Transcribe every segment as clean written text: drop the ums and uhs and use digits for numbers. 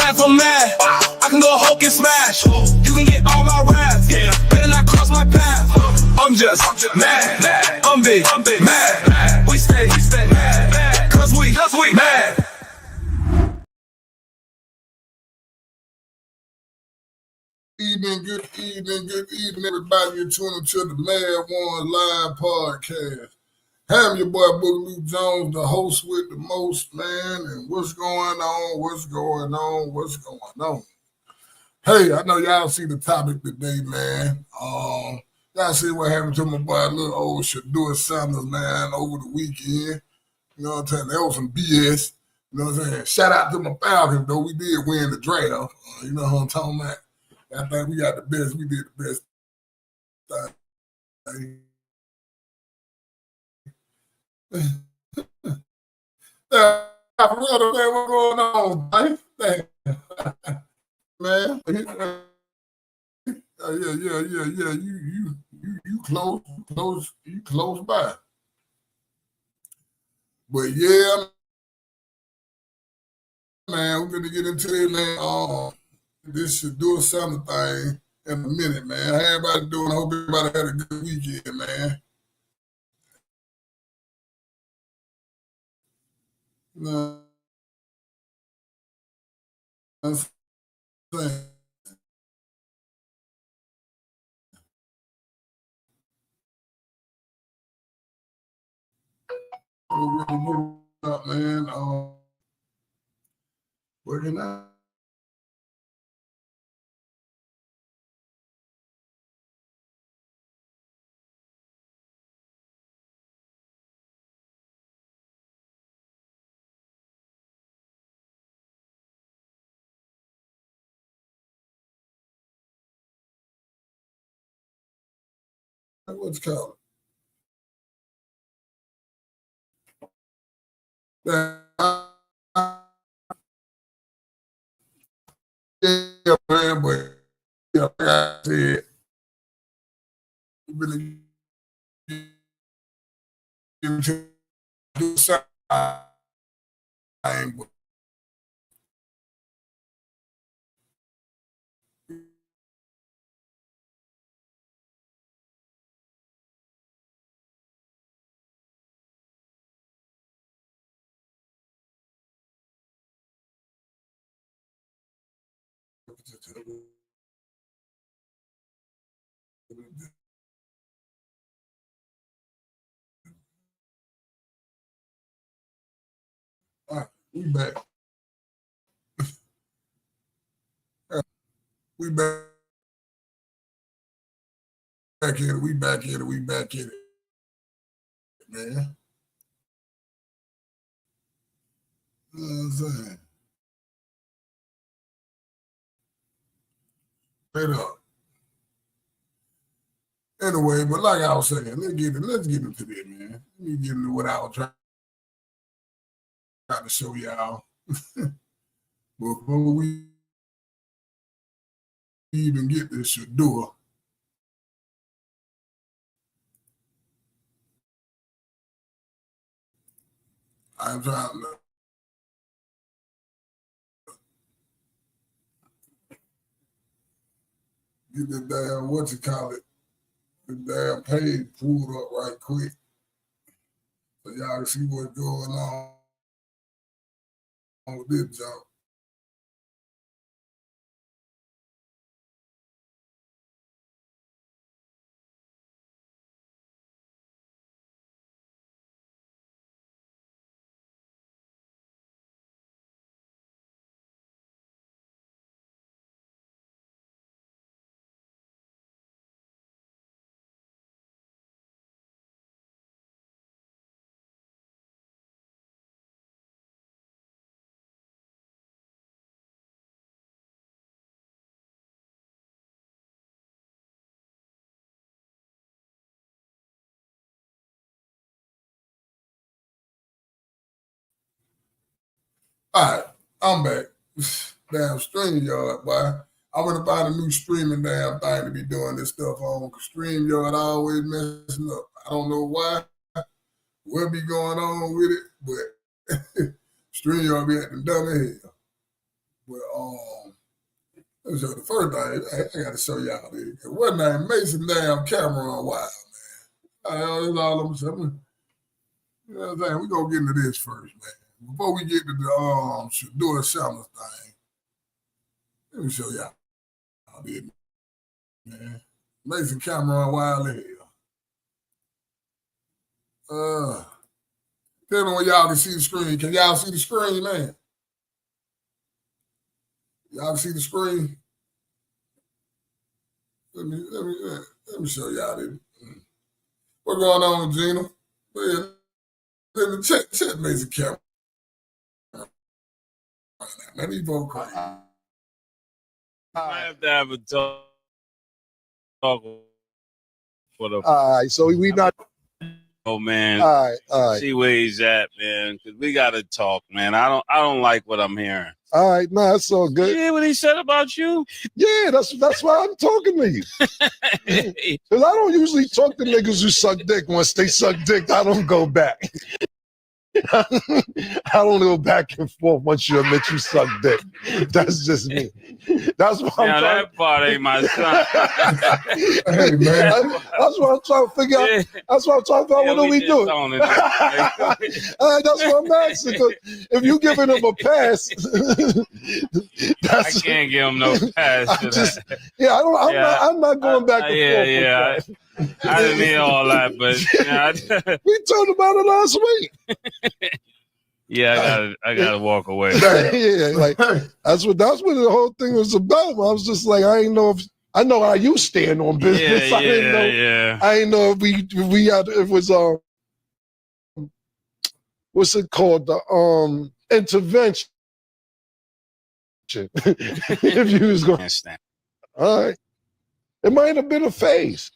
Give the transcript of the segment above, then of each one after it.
laugh, I'm mad. I can go Hulk and smash. You can get all my wrath. Better not cross my path. I'm just mad. I'm big, mad. We stay mad. Cause we mad. Good evening, everybody. You're tuning to the Mad One Live Podcast. I'm your boy Boogaloo Jones, the host with the most, man. And what's going on? Hey, I know y'all see the topic today, man. Y'all see what happened to my boy, little old Shedeur Sanders, man, over the weekend. You know what I'm saying? That was some BS. You know what I'm saying? Shout out to my Falcons, though. We did win the draft. You know what I'm talking about? I think we got the best. We did the best thing. For real, man, what's going on, man? Man. Yeah. You close by. But yeah, man, we're gonna get into it, man. This Shedeur Sanders thing in a minute, man. How everybody doing? I hope everybody had a good weekend, man. You know what I'm saying? Up, man. Working out. What's it called? Yeah, man, but yeah, like I said, really do something. All right, we back. We back in it. We back in it, man. You know what I'm saying? Straight up. Anyway, but like I was saying, let's get into this, man. Let me get into what I was trying to show y'all. Before we even get this Shedeur, I'm trying to get the damn, the damn page pulled up right quick so y'all can see what's going on with this jump. All right, I'm back. Damn StreamYard, boy. I went to buy the new streaming damn thing to be doing this stuff on. StreamYard always messing up. I don't know why. What be going on with it, but StreamYard be acting dumb as hell. But let me show you the first thing. I got to show y'all this. What name? Mason damn Cameron Wild, man. That's all I'm saying. You know what I'm saying? We're going to get into this first, man. Before we get to the Shedeur Sanders thing, let me show y'all this, man. Mason Cameron Wild in here. Tell me when y'all can see the screen. Can y'all see the screen, man? Y'all can see the screen? Let me show y'all this. What's going on, Gina? Let me check Mason Cameron. Man, these both crazy. I have to have a talk for the. All right, so we not. Oh man, All right. See where he's at, man. Because we gotta talk, man. I don't like what I'm hearing. All right, no, that's all You good. hear what he said about you? Yeah, that's why I'm talking to you. Because I don't usually talk to niggas who suck dick. Once they suck dick, I don't go back. I don't go back and forth once you admit you suck dick. That's just me. That's what I'm Now trying. that part ain't my son. Hey, man. That's what I'm trying to figure out. Yeah. That's what I'm trying to figure out. What are we doing? That's what I'm asking. Because if you giving him a pass, I can't give him no pass to that. Yeah, I'm not going back and forth. Yeah. I didn't hear all that, but we talked about it last week. Yeah, I gotta walk away. Yeah, like that's what the whole thing was about. I was just like, I know how you stand on business. I didn't know if we had it was what's it called, the intervention. If you was going, all right, it might have been a phase.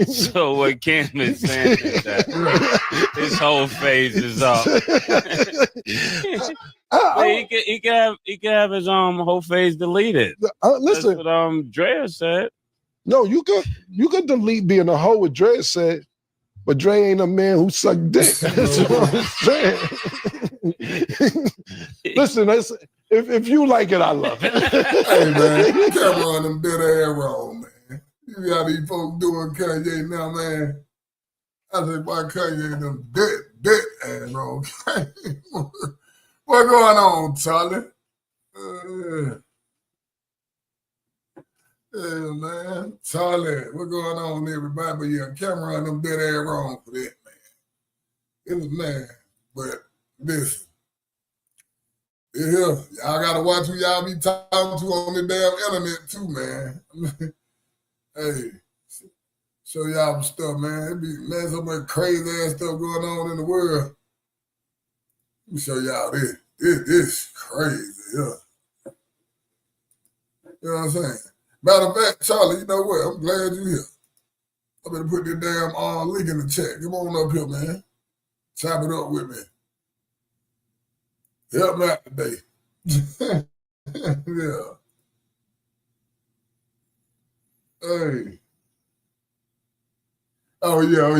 So what Cam is saying is that this whole phase is up. He can have his whole phase deleted. Listen, that's what Drea said. No, you could delete being a hoe, what Dre said, but Dre ain't a man who sucked dick. That's what I'm saying. Listen, if you like it, I love it. Hey, man, Cameron them dead ass wrong, man. You got these folks doing Kanye now, man. I think why Kanye them dead ass wrong. What going on, Charlie? Yeah, man. Charlie, what's going on, everybody? But yeah, Cameron them dead ass wrong for that, man. It was mad. But listen. Yeah, y'all gotta watch who y'all be talking to on the damn internet too, man. Hey, show y'all some stuff, man. It be so much crazy ass stuff going on in the world. Let me show y'all this. This crazy, yeah. You know what I'm saying? Matter of fact, Charlie, you know what? I'm glad you're here. I better put this damn link in the chat. Come on up here, man. Chop it up with me. Help me out today. Yeah. Hey. Oh, yeah.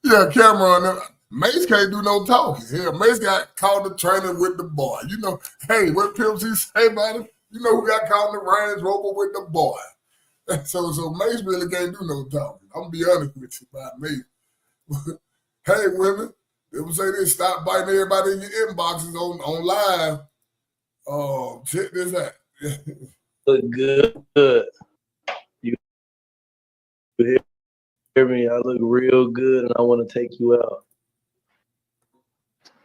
Yeah, Cameron. Mace can't do no talking. Yeah, Mace got caught the training with the boy. You know, hey, what Pimp C say about him? You know who got caught in the Range Rover with the boy. So Mace really can't do no talking. I'm going to be honest with you about Mace. Hey, women. They would say this, stop biting everybody in your inboxes on live. Check this out. Look good. You hear me? I look real good, and I want to take you out.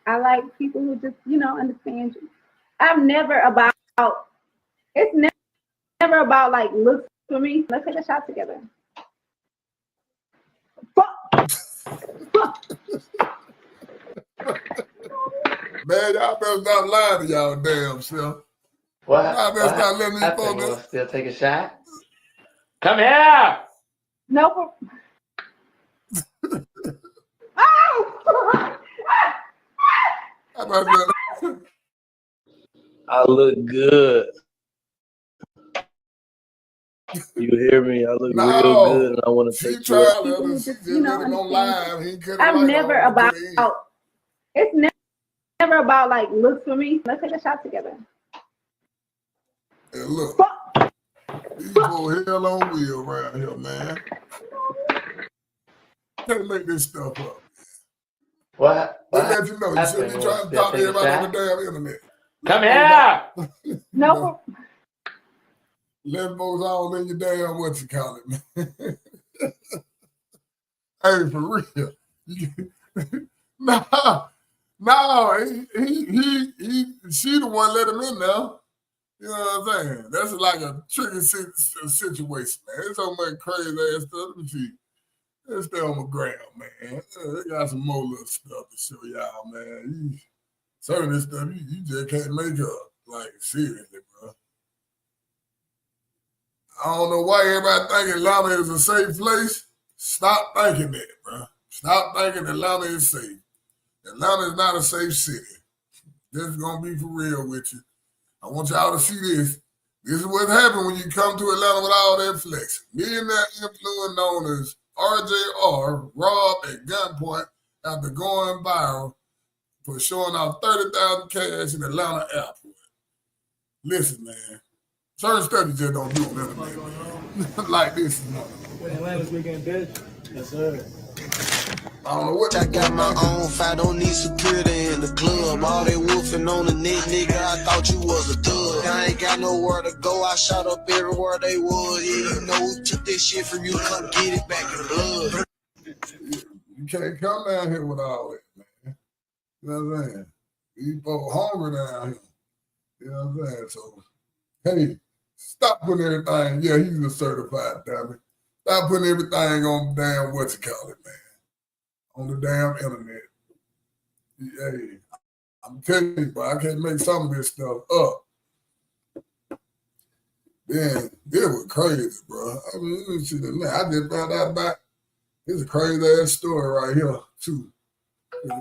I like people who just, understand you. I'm never about, it's never about like looks for me. Let's take a shot together. Man, y'all better stop lying to y'all damn self. Y'all better stop letting these folks. Want to still take a shot? Come here. No. I look good. You hear me? I look real good, No, and I want to she take you tried out. the other. She just let it on live. He cut the I'm light never on until about. the end. It's never about like looks for me. Let's take a shot together. And look, these boys hell on wheel around here, man. Can't make this stuff up. What? They let you know. You shouldn't be trying to talk to everybody on the damn internet. Come here. No. Let folks all in your damn what you call it, man. Hey, for real. No, she the one let him in now. You know what I'm saying? That's like a tricky situation, man. It's so much crazy ass stuff. Let me see. Let's stay on my ground, man. They got some more little stuff to show y'all, man. Certain this stuff you just can't make up. Like, seriously, bro. I don't know why everybody thinking Atlanta is a safe place. Stop thinking that, bro. Stop thinking Atlanta is safe. Atlanta is not a safe city. This is going to be for real with you. I want y'all to see this. This is what happened when you come to Atlanta with all that flex. Millionaire influence owners RJR robbed at gunpoint after going viral for showing off 30,000 cash in Atlanta airport. Listen, man. Certain stuff you just don't do on the internet, man. Like this. Atlanta's weekend, bitch. Yes, sir. I don't know what I got my own fight, don't need security in the club. All they wolfing on the net, nigga, I thought you was a thug. I ain't got nowhere to go, I shot up everywhere they was. Yeah, you know who took this shit from you, come get it back in blood. You can't come down here with all that, man. You know what I'm saying? These folks hungry down here. You know what I'm saying? So, hey, stop putting everything, yeah, he's a certified dummy. Stop putting everything on damn what you call it, man. On the damn internet. Hey, I'm telling you, but I can't make some of this stuff up. Man, it was crazy, bro. I mean, I just found out about it's a crazy ass story right here, too.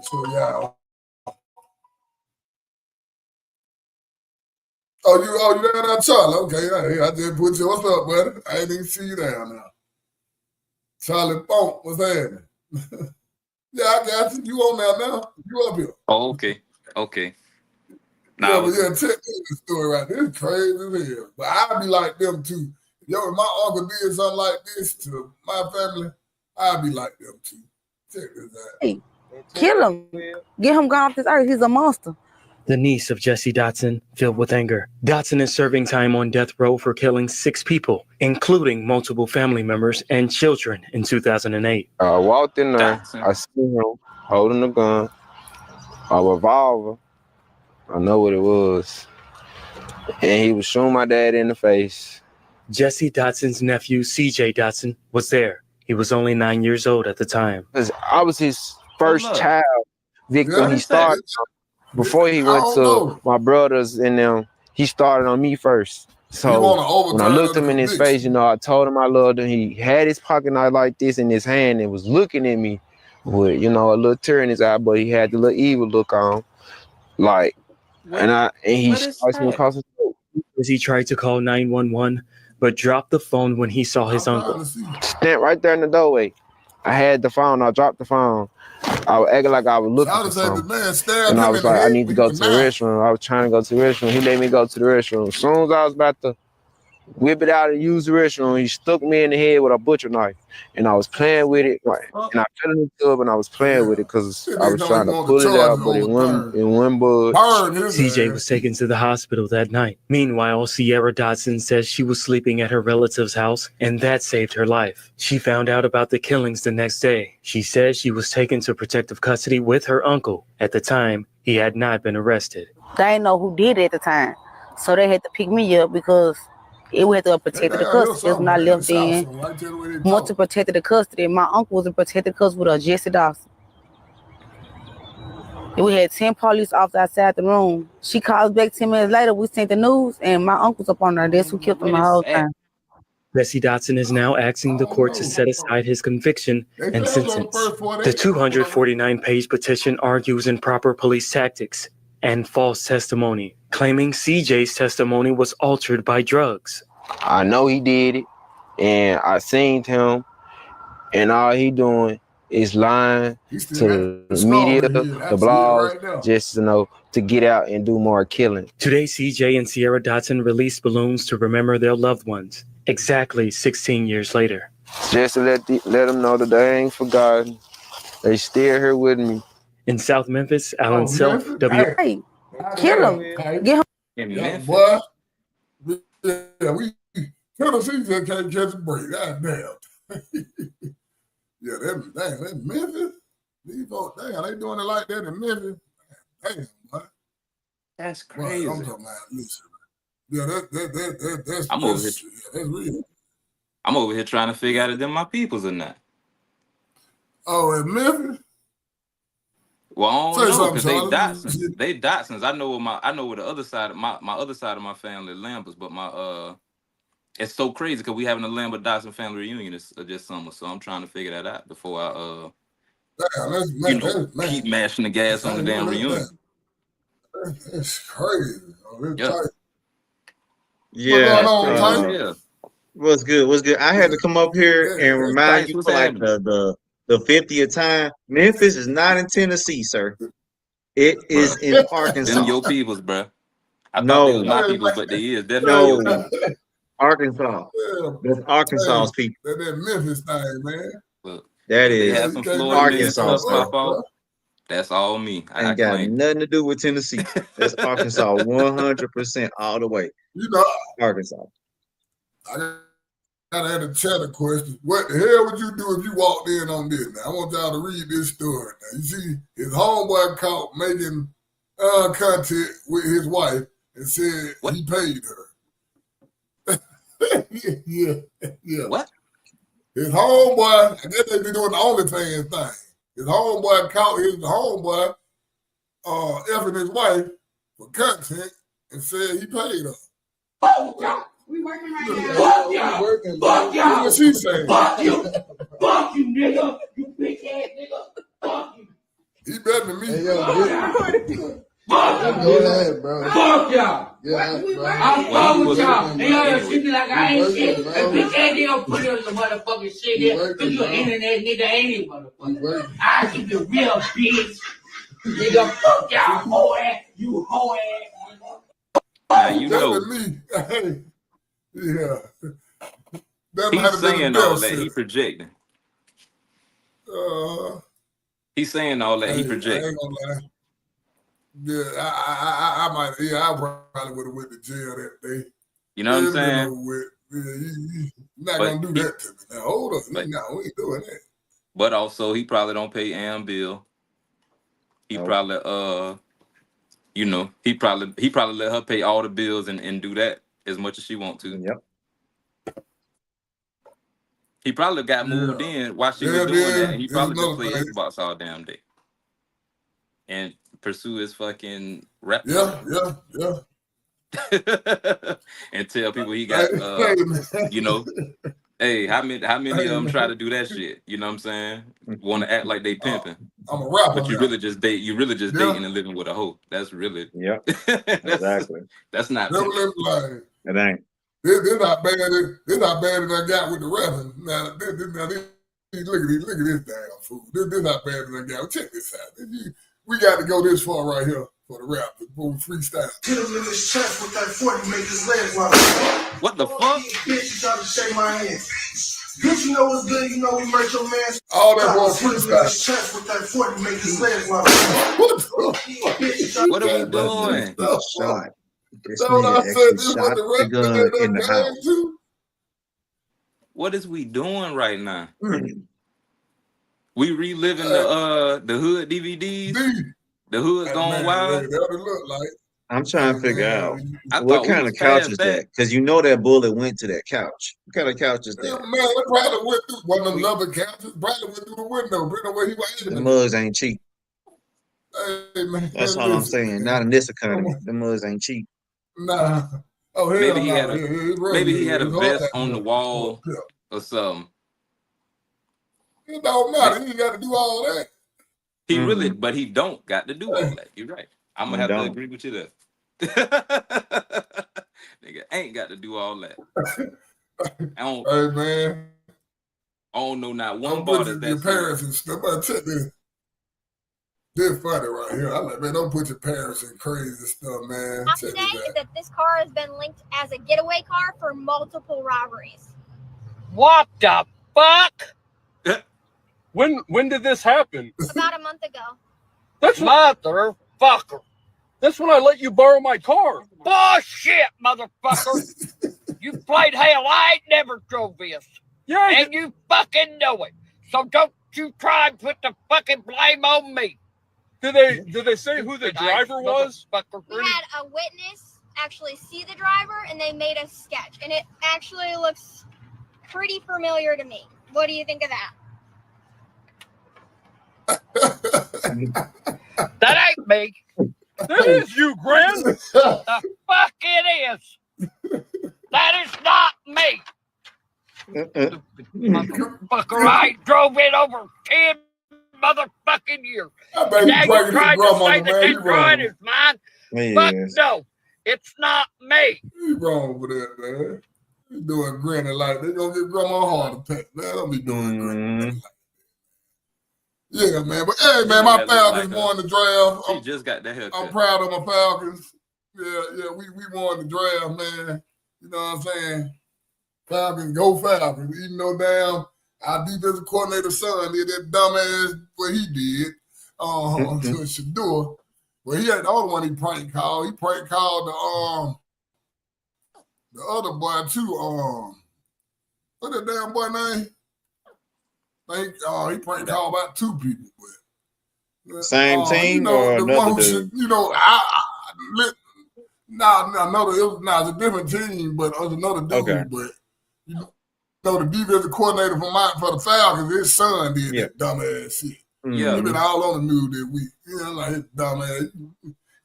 So y'all. Oh, you down there, Charlie? Okay, I just put you. What's up, buddy? I ain't even see you down now. Charlie Funk, what's happening? Yeah, I got you. You on there now? You up here? Oh, okay. Yeah, Now, but yeah, check the story right there. It's crazy as hell. But I'd be like them too. Yo, if my uncle did something like this to my family, I'd be like them too. Check this out. Hey, kill him. Get him gone off this earth. He's a monster. The niece of Jesse Dotson, filled with anger. Dotson is serving time on death row for killing 6 people, including multiple family members and children in 2008. I walked in there. I seen him holding a gun, a revolver. I know what it was. And he was shooting my dad in the face. Jesse Dotson's nephew, CJ Dotson, was there. He was only 9 years old at the time. I was his first child victim. Yeah, he started before he went to my brothers and them. He started on me first. So when I looked him in his face, you know, I told him I loved him. He had his pocket knife like this in his hand and was looking at me with, you know, a little tear in his eye, but he had the little evil look on. Like, and he sliced me across the throat. As he tried to call 911, but dropped the phone when he saw his uncle. Stand right there in the doorway. I had the phone. I dropped the phone. I was acting like I was looking for something. And I was like, I need to go to the restroom. I was trying to go to the restroom. He let me go to the restroom. As soon as I was about to whip it out and use the restroom, he stuck me in the head with a butcher knife. And I was playing with it. Right. And I fell in the tub and I was playing with it because I was trying to pull it out, but it wouldn't budge. CJ was taken to the hospital that night. Meanwhile, Sierra Dotson says she was sleeping at her relative's house, and that saved her life. She found out about the killings the next day. She says she was taken to protective custody with her uncle. At the time, he had not been arrested. They didn't know who did it at the time. So they had to pick me up because it had to protect the custody. It's not left in. Want to protect the custody. My uncle was in protective custody with Jesse Dawson. And we had 10 police officers outside the room. She called back 10 minutes later. We sent the news, and my uncle's up on her. That's who killed him the whole time. Jesse Dotson is now asking the court to set aside his conviction and sentence. The 249-page petition argues improper police tactics and false testimony, claiming CJ's testimony was altered by drugs. I know he did it. and I seen him, and all he doing is lying to the media, the blogs, just to get out and do more killing. Today, CJ and Sierra Dotson released balloons to remember their loved ones, exactly 16 years later. Just to let them know that they ain't forgotten. They still here with me. In South Memphis, Alan Self, Hey, kill him. Get him. In Memphis. Boy, yeah, we Tennessee just can't catch a break. God damn. Yeah, that Memphis. These folks, damn, they doing it like that in Memphis. Damn, boy. That's crazy. Boy, I'm talking about, listen. Yeah, that's I'm over here. That's real. I'm over here trying to figure out if them my peoples or not. Oh, in Memphis? Well, I don't know because they Dotsons. I know where the other side of my other side of my family Lambers, but my it's so crazy because we having a Lambert Dotson family reunion this summer, so I'm trying to figure that out before I keep mashing the gas on the damn reunion. That's crazy. Yeah. What's good? What's good? I had to come up here and remind you for like the 50th time. Memphis is not in Tennessee, sir. It is in Arkansas. Them your peoples, bro. I thought they was my peoples, but they is definitely your peoples. Arkansas. That's Arkansas's people. That Memphis thing, man. Look, that they is have some Florida Arkansas pop out. That's all me. Ain't got nothing to do with Tennessee. That's Arkansas 100% all the way. You know, Arkansas. I gotta have a chat a question. What the hell would you do if you walked in on this? Now, I want y'all to read this story. Now, you see, his homeboy caught making content with his wife and said he paid her. yeah. What? His homeboy, I guess they be doing the OnlyFans thing. His homeboy caught his homeboy effing his wife for content and said he paid her. We working right now. Fuck y'all. Fuck y'all. What she saying? Fuck you. Fuck you, nigga. You bitch ass nigga. Fuck you. He better than me. Hey, yo, fuck go ahead, bro. Fuck y'all. Yeah, I'm fuck with y'all. And y'all treat me like I ain't shit. And bitch ass nigga put it on the motherfucking shit there. Cause you an internet nigga ain't even motherfucker. I keep it real, bitch. Nigga, fuck y'all, hoe ass. You hoe ass. Now you know. Better than me. Yeah. He's saying all that. He projecting. He's saying all that. He projecting. I ain't gonna lie. Yeah, I might. Yeah, I probably would have went to jail that day. You know what I'm saying? You're not gonna do that to me. Now hold up. No, we ain't doing that. But also, he probably don't pay Am bill. He probably he probably let her pay all the bills and do that as much as she want to. Yep. He probably got moved in while she was doing that. And he probably just played Xbox all damn day. And pursue his fucking rap. Yeah. And tell people he got hey, how many of them try to do that shit? You know what I'm saying? Want to act like they pimping. I'm a rapper. But you really just dating and living with a hoe. That's really exactly. That's not it ain't. They're not bad. They're not bad as I got with the rapping. Now, look at this damn fool. They're not bad as I got. Check this out. We got to go this far right here for the rap before we freestyle. Hit him in his chest with that 40, make his legs run. What the fuck? Bitch, you trying to shake my hand. Bitch, you know what's good. You know we merch your man. All that for freestyle. Hit him in his chest with that 40, make his legs run. What are we doing? Shot. This That's what I said. This shot was the gun in the house. Too. What is we doing right now? We reliving the hood DVDs. The hood going wild. That's what it look like. I'm trying to figure out what kind of couch is that? Because you know that bullet went to that couch. What kind of couch is that? Yeah, man, it probably went through one of them leather couches. Probably went through the window. Bring where he was. The mugs ain't cheap. Hey, man, that's all I'm saying. Not in this economy. The mugs ain't cheap. Nah. Oh, hell maybe he had a vest on the wall or something. It don't matter. He ain't got to do all that. He really, but he don't got to do all that. You're right. I'm gonna have to agree with you there. Nigga ain't got to do all that. Hey man. I don't know not one Don't bar put that's your that parents serious. and stuff. Check this. This funny right here. I like, man, don't put your parents in crazy stuff, man. Check Today is that this car has been linked as a getaway car for multiple robberies. What the fuck? When did this happen? About a month ago. That's motherfucker. That's when I let you borrow my car. Bullshit, motherfucker. You played hell. I ain't never drove this. Yeah. And you fucking know it. So don't you try and put the fucking blame on me. Did they say who the driver was? We had a witness actually see the driver and they made a sketch. And it actually looks pretty familiar to me. What do you think of that? That ain't me. That is you, Gran. The fuck it is. That is not me. Motherfucker, I drove it over 10 motherfucking years. I bet Now you you tried to say that that ride is mine. Fuck no, it's not me. You wrong with that, man. You doing granny like they gonna get grandma a heart attack. Man, don't be doing granny like that. Yeah, man. But hey, man, my Falcons won the draft. She just got that haircut. I'm proud of my Falcons. Yeah, we won the draft, man. You know what I'm saying? Falcons, go Falcons. Even though damn our defensive coordinator son did that dumbass what he did to Shedeur. Well, he had the other one he prank called. He prank called the other boy too. What that damn boy name? He prank called about two people. But same team or the another one who dude? It's a different team, but it was another dude. Okay. But the defensive coordinator for the Falcons, his son did that dumbass shit. Yeah. He been all on the news that week. Like his dumbass.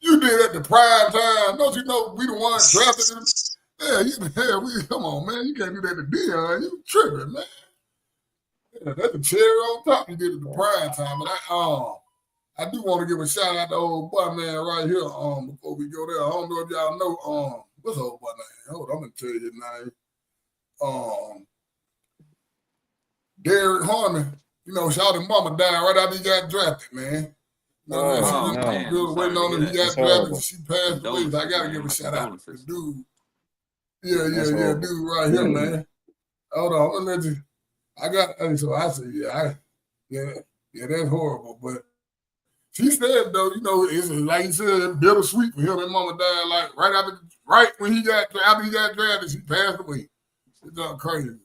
You did at the prime time. Don't you know we the ones drafted him? Yeah, come on, man. You can't do that to Dion. You tripping, man. Yeah, that's the cherry on top you did at the prime time. But I do want to give a shout out to old boy, man, right here. Before we go there, I don't know if y'all know what's old boy name. Hold on, I'm gonna tell you his name. Derek Harmon. You know, Shawty's mama died right after he got drafted, man. She was waiting on him. He got drafted. She passed away. So I gotta give a shout out to the dude. Yeah, dude right here, man. Hold on, I'm gonna let you. That's horrible. But she said though, it's like you said, bittersweet for him. His mama died like right when he got drafted, she passed away. It's all crazy.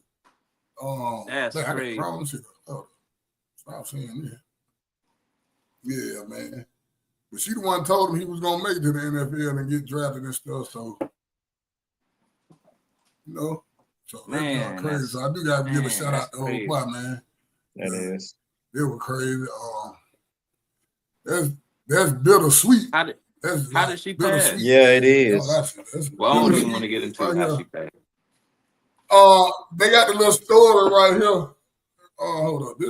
That's crazy. Stop saying that. Yeah, man. But she the one told him he was gonna make it to the NFL and get drafted and stuff. So, so that's crazy. So I do gotta give a shout out to old boy, man. That is. It was crazy. That's bittersweet. How did she pass? Yeah, it is. Well, I don't even want to get into how she passed. They got the little story right here. Hold up. I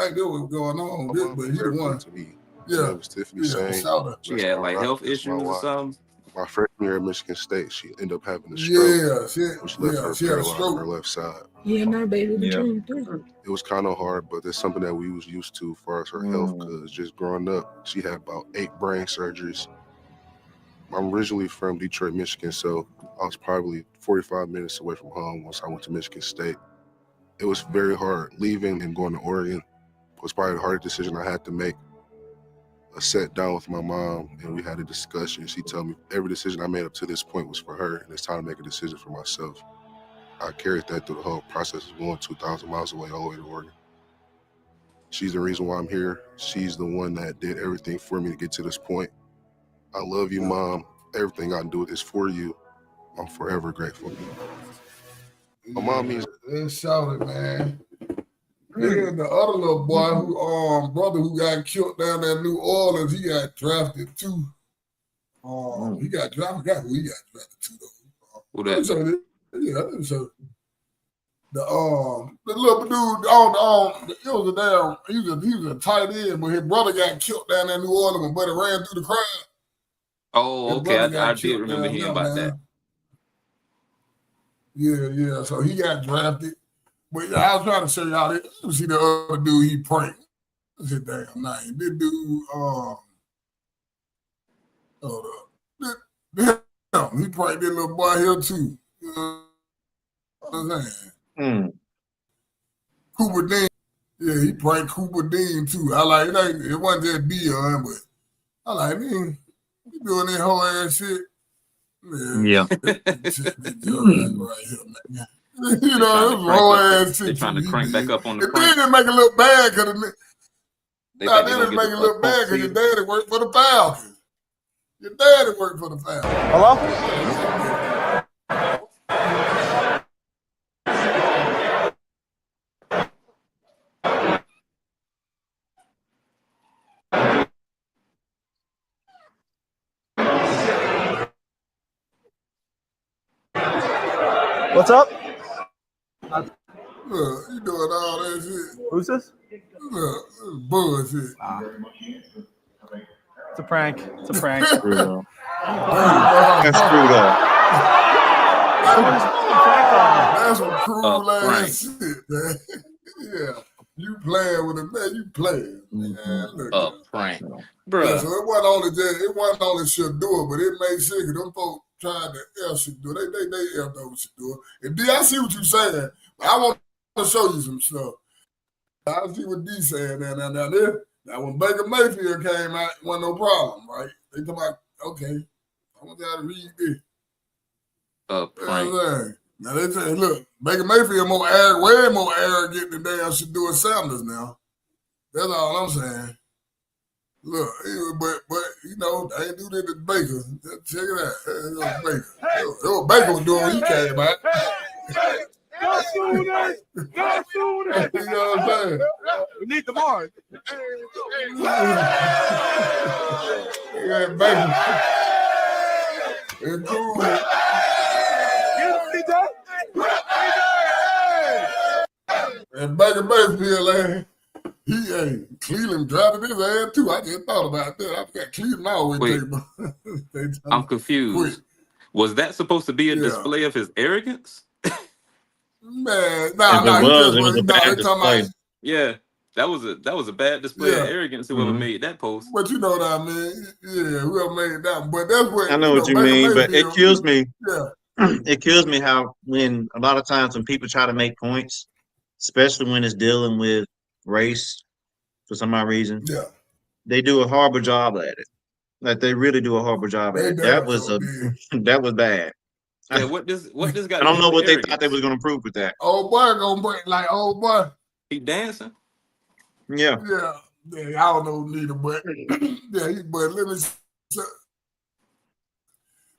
think this was going on. But he the one. Yeah. Was Tiffany saying she had like health issues or something. My freshman year at Michigan State, she ended up having a stroke. Which left her she had a paralyzed stroke on her left side. Yeah, my baby the dream too. It was kind of hard, but it's something that we was used to as far as her health, because just growing up, she had about 8 brain surgeries. I'm originally from Detroit, Michigan, so I was probably 45 minutes away from home once I went to Michigan State. It was very hard. Leaving and going to Oregon was probably the hardest decision I had to make. I sat down with my mom and we had a discussion. She told me every decision I made up to this point was for her, and it's time to make a decision for myself. I carried that through the whole process of going 2,000 miles away all the way to Oregon. She's the reason why I'm here. She's the one that did everything for me to get to this point. I love you, Mom. Everything I do is for you. I'm forever grateful. My mom means it's solid, man. And the other little boy brother who got killed down there in New Orleans, he got drafted too. He got drafted. I forgot who he got drafted too though. Who that? So the little dude he was a tight end, but his brother got killed down there in New Orleans when Buddy ran through the crowd. Oh, okay. I did remember hearing about that. Yeah. So he got drafted. But yeah, I was trying to show y'all this. You see the other dude he pranked. What's his damn name? This dude, hold up. He pranked this little boy here too. You know what I'm saying? Cooper Dean. Yeah, he pranked Cooper Dean too. I like it wasn't just Dion, but I like man, he doing that whole ass shit. Man, Yeah. right here, man. You know, this whole ass shit. They're trying to crank back up on the and then they make it look bad because they make it look bad because your daddy worked for the Falcons. Your daddy worked for the Falcons. Hello? What's up? Look, you doing all that shit. Who's this? Look, this is bullshit. It's a prank. It's a prank. That's screwed up. That's screwed up. That's some cruel ass shit, man. Yeah. You playing with it, man. You playing, man. Look. Prank. Bro. Yeah, so it wasn't only Shedeur, but it made sure because them folks tried to F Shedeur. They F'd over Shedeur. And D, I see what you're saying, but I want to show you some stuff. I see what D saying now when Baker Mayfield came out, it wasn't no problem, right? They talking about, okay, I want y'all to read this. Prank. Now they say, look, Baker Mayfield way more arrogant than damn Shedeur Sanders now. That's all I'm saying. Look, but you know, they ain't do that to Baker. Just check it out. It was Baker. It was Baker was doing when he came out. Go Sooners! Go Sooners! You know what I'm saying? We need the mark. Yeah, Baker. It's cool. And Baker Mayfield, Cleveland drafted his ass too. I just thought about that. I forgot Cleveland always take I'm confused. Was that supposed to be a display of his arrogance? Man, it was a bad display. Yeah, that was a bad display of arrogance. Whoever made that post. But you know what I mean? Yeah, whoever made that. But that's what I know what you mean. But it kills me. Yeah, it kills me how when a lot of times when people try to make points, especially when it's dealing with race for some odd reason, they do a horrible job at it. Like they really do a horrible job at it. That was bad. Yeah, what this guy? I don't know what they thought they was gonna prove with that. Old boy gonna break like old boy. He dancing. Yeah. I don't know neither, but but let me say,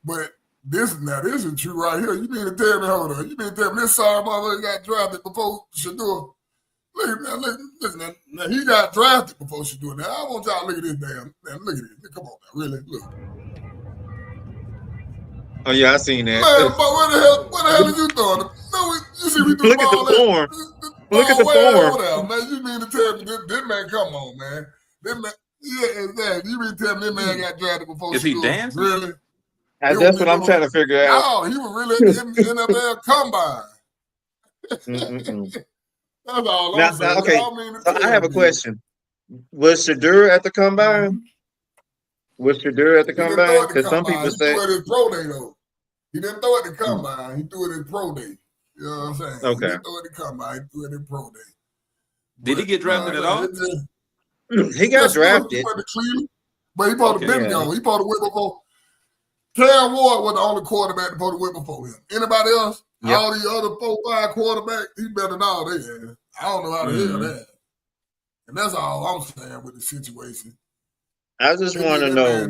but this is true right here. You mean to tell me, hold on, you mean to tell me this sorry motherfucker got drafted before Shedeur? Look, now he got drafted before Shedeur. Now I want y'all to look at this damn. Now, look at this. Come on now, really, look. Oh yeah, I seen that. Man, but what the hell are you doing? No, you see me do Look at the form. Look at the form. Man, you mean to tell me this man? Come on, man. This man, exactly. You mean to tell me this man got drafted before? Is he dancing? Really? That's what I'm trying to figure out. No, he was really in the NFL combine. That's all I'm saying. Okay, so I have a question. Was Shedeur at the combine? Was Shedeur at the combine? Because some people say he threw it his pro day though. He didn't throw it at the combine. He threw it in pro day. You know what I'm saying? Okay. He didn't throw it at the combine. He threw it in pro day. Did he get drafted at all? He got drafted. He went to Cleveland, but he supposed to been gone. He supposed to win before. Cam Ward was the only quarterback supposed to win before him. Anybody else? Yep. All the other 4-5 quarterbacks, he better than all they had. I don't know how the hell that. And that's all I'm saying with the situation. I just want to know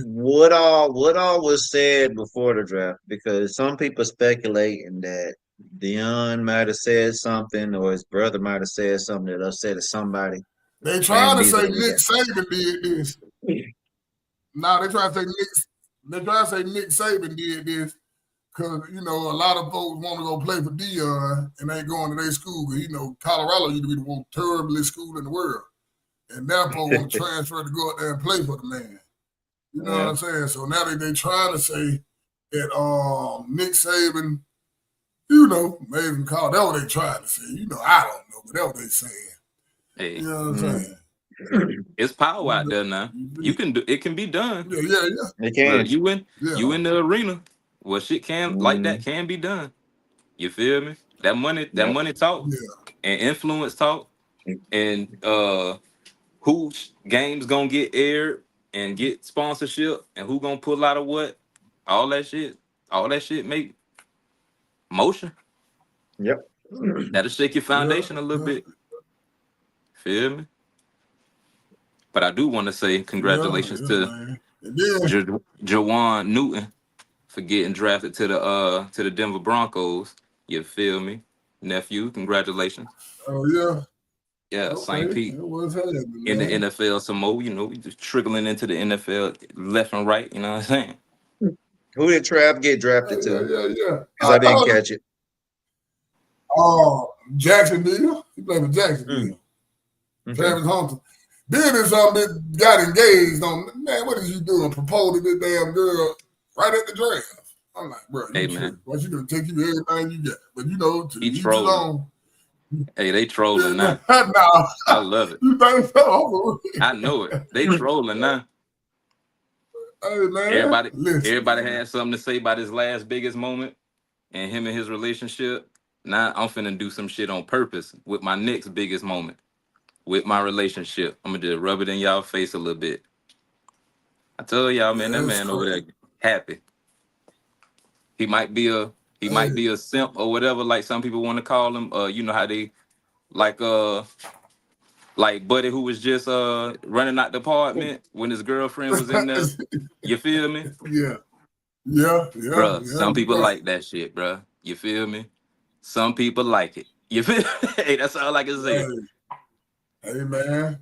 what all was said before the draft, because some people speculating that Deion might have said something or his brother might have said something that upset somebody. They trying to say Nick Saban did this. No, they trying to say Nick Saban did this because, you know, a lot of folks want to go play for Deion and ain't going to their school. Because, you know, Colorado used to be the most terriblest school in the world. And now folks want to transfer to go out there and play for the man. You know what I'm saying? So now they trying to say that Nick Saban You know, amazing call. That's what they tried to say. You know, I don't know, but that's what they saying. Hey, you know what I'm saying? It's power out there now. You can do it. Can be done. Yeah. It can. Look, you in the arena. Well, shit can like that can be done. You feel me? That money talk and influence talk and whose games gonna get aired and get sponsorship and who gonna pull out of what. All that shit make motion. Yep. That'll shake your foundation a little bit. Feel me? But I do want to say congratulations to Jawan Newton for getting drafted to the Denver Broncos. You feel me, nephew? Congratulations. Oh yeah. Yeah, Okay. St. Pete What's happening, in the man? NFL some more. You know, we just trickling into the NFL left and right. You know what I'm saying? Who did Trav get drafted to? Yeah. Because I didn't catch it. Jacksonville. He played for Jacksonville. Travis Hunter. Then there's something got engaged on. Man, what is you doing? Proposing this damn girl right at the draft. I'm like, bro, you true. What you gonna take you everything you got? But you know, to each his own. Hey, they trolling now. Nah. I love it. You think so? I know it. They trolling now. Hey, man. Everybody had something to say about his last biggest moment and him and his relationship. Now I'm finna do some shit on purpose with my next biggest moment with my relationship. I'm gonna just rub it in y'all face a little bit. I told y'all, man, that man over there happy. He might be a simp or whatever, like some people want to call him. You know how they like Buddy, who was just running out the apartment when his girlfriend was in there. You feel me? Yeah. Bruh, some people like that shit, bruh. You feel me? Some people like it. You feel me? Hey, that's all I can say. Hey, man.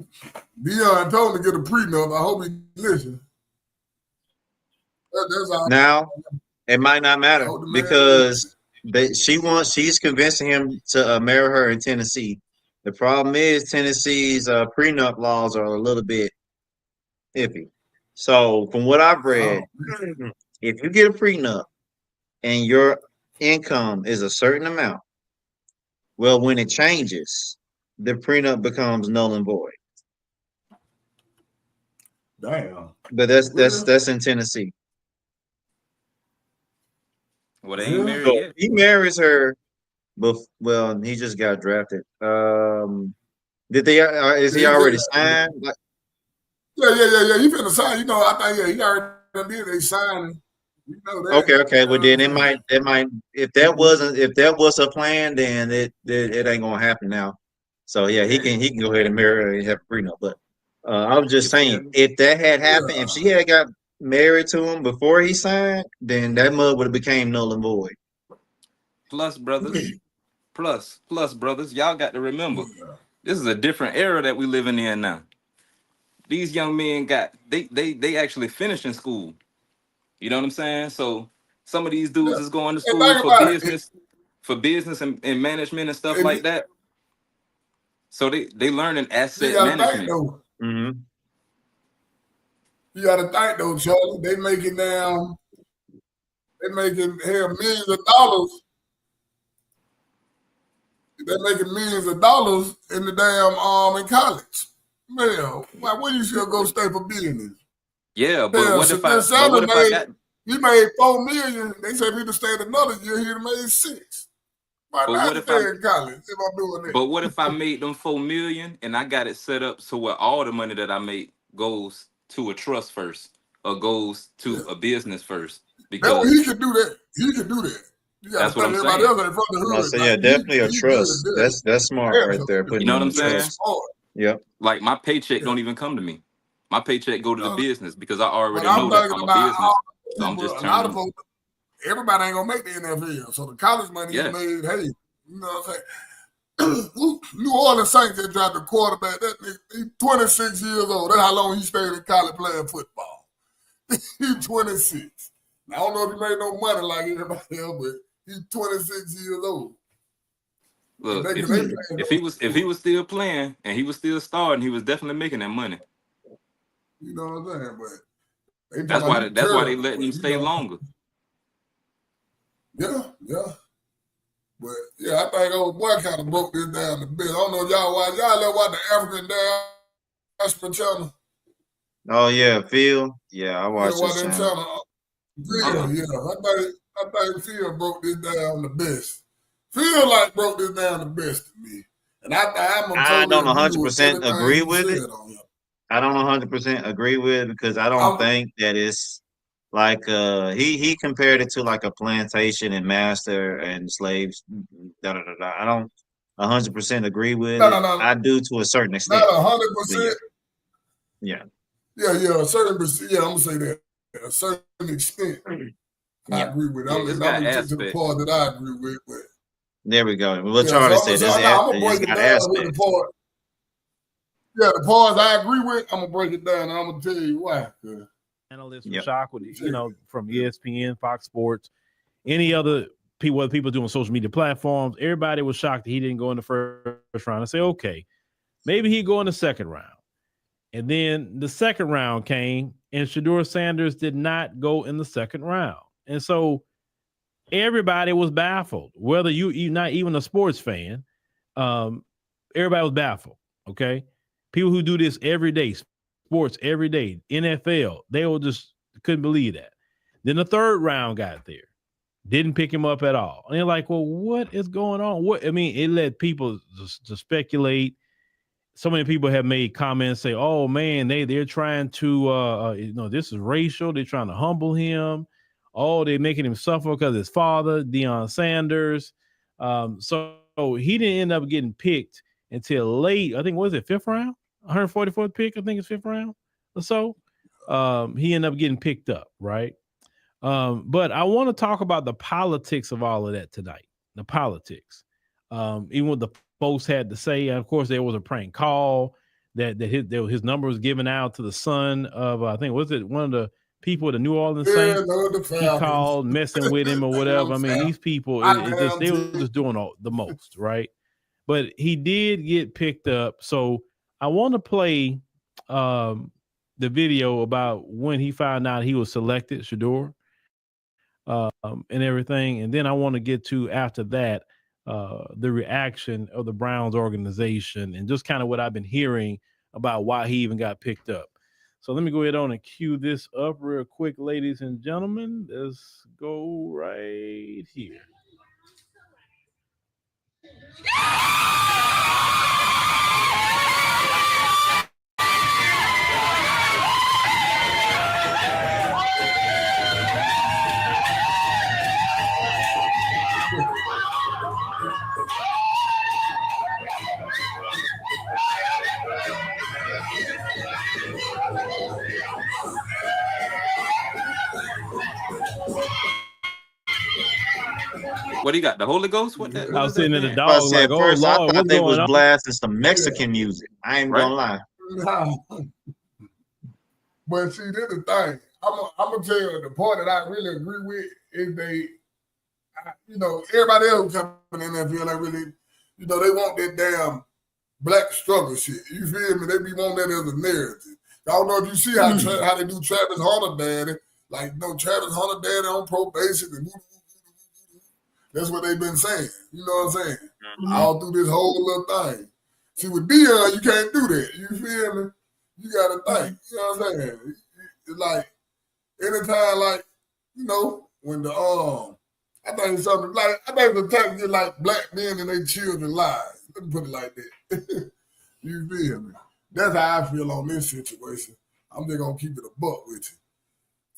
Dion told him to get a prenup. I hope he listens. That's all. Now, it might not matter because she's convincing him to marry her in Tennessee. The problem is Tennessee's prenup laws are a little bit iffy. So from what I've read, if you get a prenup and your income is a certain amount, well, when it changes, the prenup becomes null and void. Damn. But that's in Tennessee. Well, they ain't married So yet. he marries her, but well, he just got drafted. Did they? Is he already signed? Like, Yeah. He finna sign. You know, I think he already did. They signed. You know that. Okay. Well, then it might. If that was a plan, then it ain't gonna happen now. So yeah, he can go ahead and marry her and have a prenup. But I was just saying, if that had happened, if she had got married to him before he signed, then that mug would have became null and void. Plus, brothers, y'all got to remember, this is a different era that we living in now. These young men they actually finishing school. You know what I'm saying? So some of these dudes is going to school for business and management and stuff like that. So they learning asset management. Mm-hmm. You got to think though, Charlie. They making millions of dollars. They're making millions of dollars in the damn in college. Man, why you should go stay for business? Yeah, but what if I got? He made $4 million. They said if he'd have stayed another year, he'd have made $6 million. Why not stay in college if I'm doing that? But what if I made them $4 million and I got it set up so where all the money that I make goes to a trust first or goes to a business first? Because he could do that. That's what I'm saying. Else ain't from the hood. So yeah, definitely a trust. That's smart right there. You know what I'm saying? Yep. Like my paycheck don't even come to me. My paycheck go to the business because I already know that I'm a business. So I'm just turning. Everybody ain't gonna make the NFL. So the college money is made. Hey, you know what I'm saying? New Orleans Saints just dropped a quarterback. He's 26 years old. That's how long he stayed in college playing football. He's 26. I don't know if he made no money like everybody else, but he's 26 years old. Look, if he was still playing and he was still starting, he was definitely making that money. You know what I'm saying? But that's why they letting him stay longer. Yeah. But yeah, I think old boy kind of broke this down a bit. I don't know if y'all watch the African Diaspora channel. Oh yeah, Phil. Yeah, I watched watch this that channel. channel. I think Phil broke this down the best. Phil broke this down the best to me. And I don't 100% agree with it. On I don't 100% agree with it because I don't think that it's like he compared it to like a plantation and master and slaves. I don't 100% agree with it. I do to a certain extent. Not 100%. Yeah. Yeah, a certain percent. Yeah, I'm gonna say that. A certain extent, I agree with it. I'm gonna get to the part that I agree with. But there we go. What Charlie said. I'm gonna break it down with the part. Yeah, the parts I agree with, I'm gonna break it down, and I'm gonna tell you why. Analysts were shocked with from ESPN, Fox Sports, any other people, other people doing social media platforms. Everybody was shocked that he didn't go in the first round. I say, okay, maybe he'd go in the second round. And then the second round came, and Shedeur Sanders did not go in the second round. And so everybody was baffled, whether you're not even a sports fan. Everybody was baffled, okay? People who do this every day, sports every day, NFL, they all just couldn't believe that. Then the third round got there. Didn't pick him up at all. And they're like, well, what is going on? It led people to speculate. So many people have made comments say, oh man, they're trying to this is racial. They're trying to humble him. Oh, they're making him suffer because his father, Deion Sanders. So he didn't end up getting picked until late. I think, what was it, fifth round? 144th pick, I think it's fifth round or so. He ended up getting picked up, right? But I want to talk about the politics of all of that tonight. The politics. Even what the folks had to say. And of course, there was a prank call that his number was given out to the son of, I think, was it one of the people at the New Orleans Saints? He called messing with him or whatever. I mean, these people, they were just doing the most, right? But he did get picked up. So I want to play the video about when he found out he was selected, Shedeur, and everything. And then I want to get to, after that, the reaction of the Browns organization and just kind of what I've been hearing about why he even got picked up. So let me go ahead on and cue this up real quick, ladies and gentlemen. Let's go right here. What do you got? The Holy Ghost? What that? I was sitting at the I dog said, like, first, oh I Lord, thought what's they going was on? blasting some Mexican music. I ain't gonna lie. But see, this is the thing. I'm gonna tell you the part that I really agree with is everybody else coming in the NFL, they really, they want that damn black struggle shit. You feel me? They be wanting that as a narrative. I don't know if you see how they do Travis Hunter daddy. Like, Travis Hunter daddy on probation. And that's what they've been saying. You know what I'm saying? All through this whole little thing. See, with Deion, you can't do that. You feel me? You got to think. You know what I'm saying? It's like, anytime, when I think something I think the time get like black men and their children lives. Let me put it like that. You feel me? That's how I feel on this situation. I'm just gonna keep it a buck with you.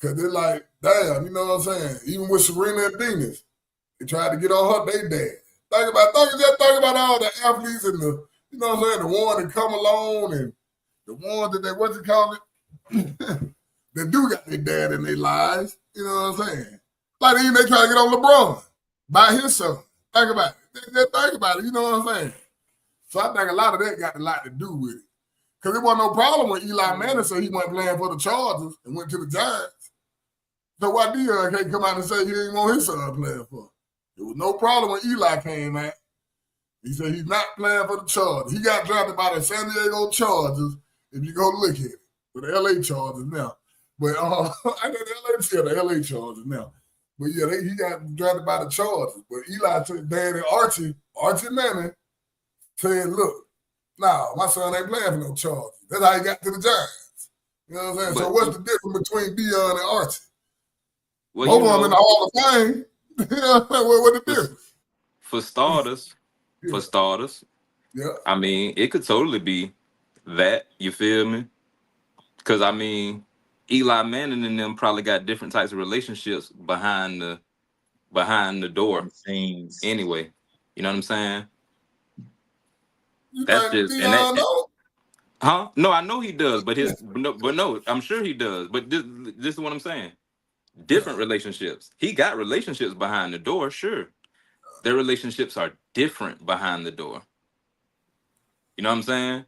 Cause they're like, damn, you know what I'm saying? Even with Serena and Venus, they tried to get on her, they dad. Think about all the athletes and the, you know what I'm saying, the one that come along and the one that what's it called it? They do got their dad in their lives. You know what I'm saying? Like even they try to get on LeBron by his son. Think about it. Think about it. You know what I'm saying? So I think a lot of that got a lot to do with it. Because it wasn't no problem when Eli Manning said he wasn't playing for the Chargers and went to the Giants. So why Deion can't come out and say he ain't want his son playing for? There was no problem when Eli came out. He said he's not playing for the Chargers. He got drafted by the San Diego Chargers, if you go look at it, with the LA Chargers now. But I know the LA Chargers now. But yeah, he got drafted by the Chargers. But Eli took Daddy Archie Manning, said, look, nah, my son ain't playing for no Chargers. That's how he got to the Giants. You know what I'm saying? So what's the difference between Deion and Archie? Both of them in the Hall of Fame. What the difference? For starters, I mean, it could totally be that. You feel me? Because I mean, Eli Manning and them probably got different types of relationships behind the door. Anyway, you know what I'm saying? That's just and that. Huh? No, I know he does, but no, I'm sure he does. But this is what I'm saying. Different relationships. He got relationships behind the door, sure. Their relationships are different behind the door. You know what I'm saying?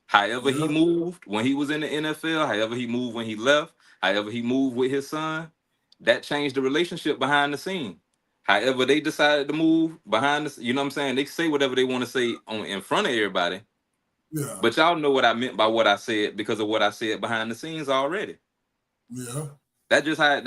However he moved when he was in the NFL, however he moved when he left, however he moved with his son, that changed the relationship behind the scene. However they decided to move behind the, you know what I'm saying? They say whatever they want to say in front of everybody. Yeah. But y'all know what I meant by what I said because of what I said behind the scenes already. Yeah. That just had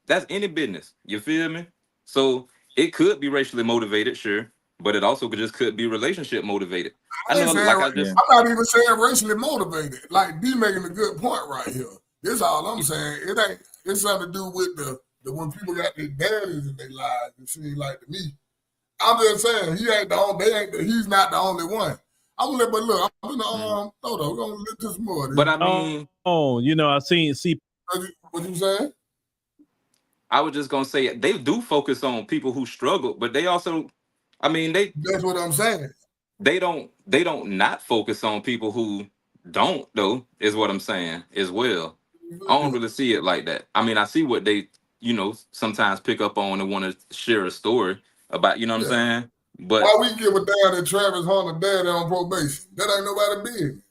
that's any business. You feel me? So it could be racially motivated, sure, but it also could be relationship motivated. I'm not even saying racially motivated. Like D making a good point right here. This all I'm saying. It's something to do with the when people got their daddies in their lives. It seems like to me. I'm just saying he's not the only one. I'm gonna look. I'm gonna we're gonna let this more. But I mean, you know, I see. What you saying? I was just gonna say they do focus on people who struggle, but they also, I mean, that's what I'm saying. They don't not focus on people who don't though, is what I'm saying as well. I don't really see it like that. I mean, I see what they, sometimes pick up on and want to share a story about, you know what I'm saying? But why we give a damn that Travis Hunter daddy on probation? That ain't nobody business.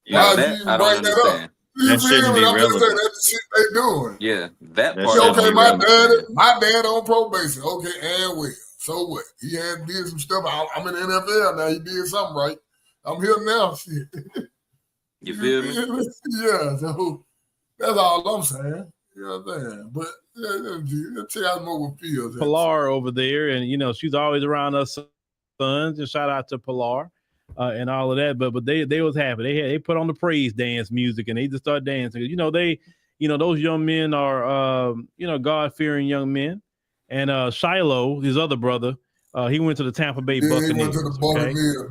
Now that I don't understand. That shouldn't be relevant. That's the shit they doing. Yeah, that part. Okay, my dad on probation. Okay, and well, so what? He had did some stuff. I'm in the NFL now. He did something right. I'm here now. Shit. You feel me? Yeah. So that's all I'm saying. You know what I'm saying? But let's check out more Fields. Pilar over there, and she's always around us sons. And shout out to Pilar. And all of that, but they was happy. They put on the praise dance music and they just start dancing. Those young men are God fearing young men. And Shiloh, his other brother, he went to the Tampa Bay Buccaneers. He went to the Buccaneers.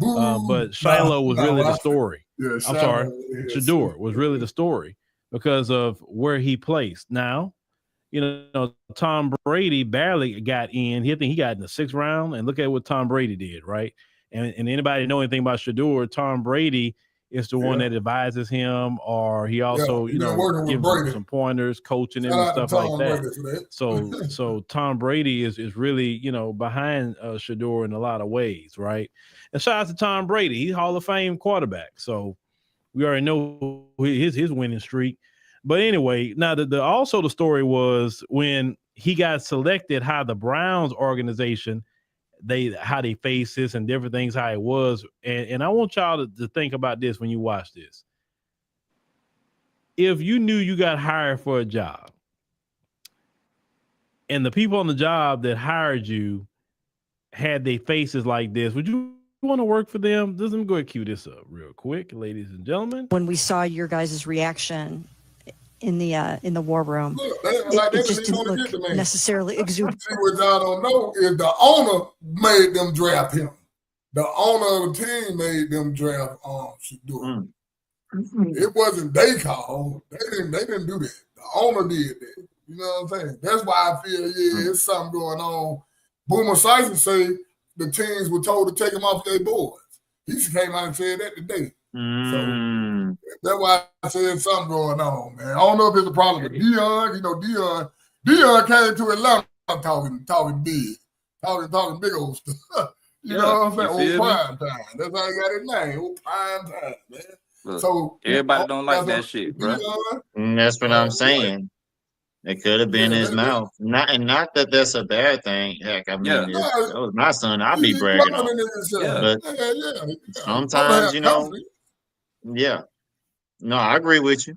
But Shiloh was really the story. Yeah, I'm sorry, Shedeur was really the story because of where he placed. Now, Tom Brady barely got in. I think he got in the 6th round, and look at what Tom Brady did, right? And anybody know anything about Shedeur, Tom Brady is the one that advises him, or he also, gives him some pointers, coaching him and stuff like that. So Tom Brady is really, behind Shedeur in a lot of ways, right? And shout out to Tom Brady. He's Hall of Fame quarterback. So we already know his winning streak. But anyway, now also the story was when he got selected, how the Browns organization how they face this and different things, how it was. And I want y'all to think about this when you watch this. If you knew you got hired for a job and the people on the job that hired you had their faces like this, would you want to work for them? Let me go ahead and cue this up real quick, ladies and gentlemen. When we saw your guys' reaction in the war room, it just didn't look necessarily exuberant. See, what y'all don't know is the owner made them draft him. The owner of the team made them draft Shedeur. It wasn't they call. They didn't do that. The owner did that. You know what I'm saying? That's why I feel it's something going on. Boomer Sison say the teams were told to take him off their boards. He came out and said that today. So that's why I said something going on, man. I don't know if it's a problem with Deion. Deion came to Atlanta talking big, talking big old stuff. You know what I'm saying? Old prime time. That's how he got his name. Old prime time, man. Look, so everybody don't like that shit, bro. That's what I'm saying. It could have been his mouth. Not that that's a bad thing. Heck, I mean, if that was my son, I'd be bragging on. But sometimes, yeah. No, I agree with you.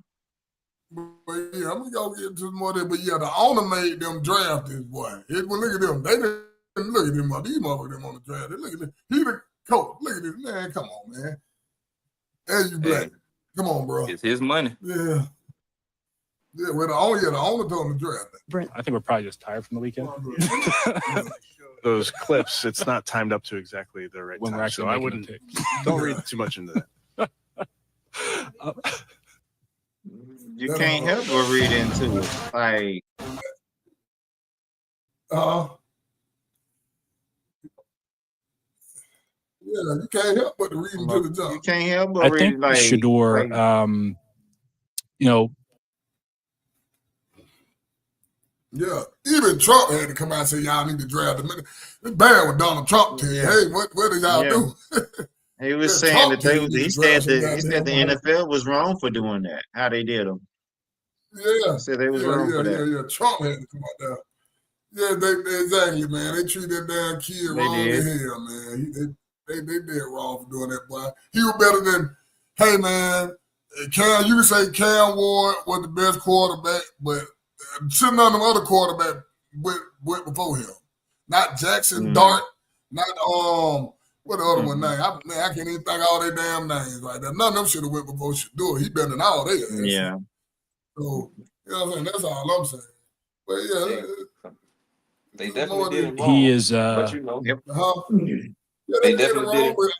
But yeah, I'm gonna go get into more of that. But yeah, the owner made them draft this boy. Well, look at them. They didn't look at them. These motherfuckers them on the draft. They look at them. He the coach. Look at this man. Come on, man. As you black. Come on, bro. It's his money. Yeah. Yeah, well, the owner told him to draft it. I think we're probably just tired from the weekend. Those clips, it's not timed up to exactly the right When we're time. actually So I making wouldn't the pick. don't read too much into that. You can't help but read into it. Like, yeah, you can't help but to read into the jump. you can't help but I read think it like Shedeur, you know, Yeah, even Trump had to come out and say, y'all need to draft him. It's bad with Donald Trump tell you, hey, what did y'all do? He was saying Trump that didn't he draft said some that goddamn the NFL was wrong for doing that. How they did them. Yeah. He said they was wrong for that. Yeah. Trump had to come out there. Yeah, they exactly, man. They treated that damn kid wrong as hell, man. They did wrong for doing that, boy. He was better than, hey, man, Cam, you can say Cam Ward was the best quarterback, but none of them other quarterbacks went before him. Not Jackson, Dart, not what the other one name? I can't even think of all their damn names right there. None of them should have went before Shedeur. He better than all they. Yeah. So you know what I'm saying? That's all I'm saying. But yeah, they definitely did it wrong. he is. But you know, Yeah, they they did it definitely did wrong. it. But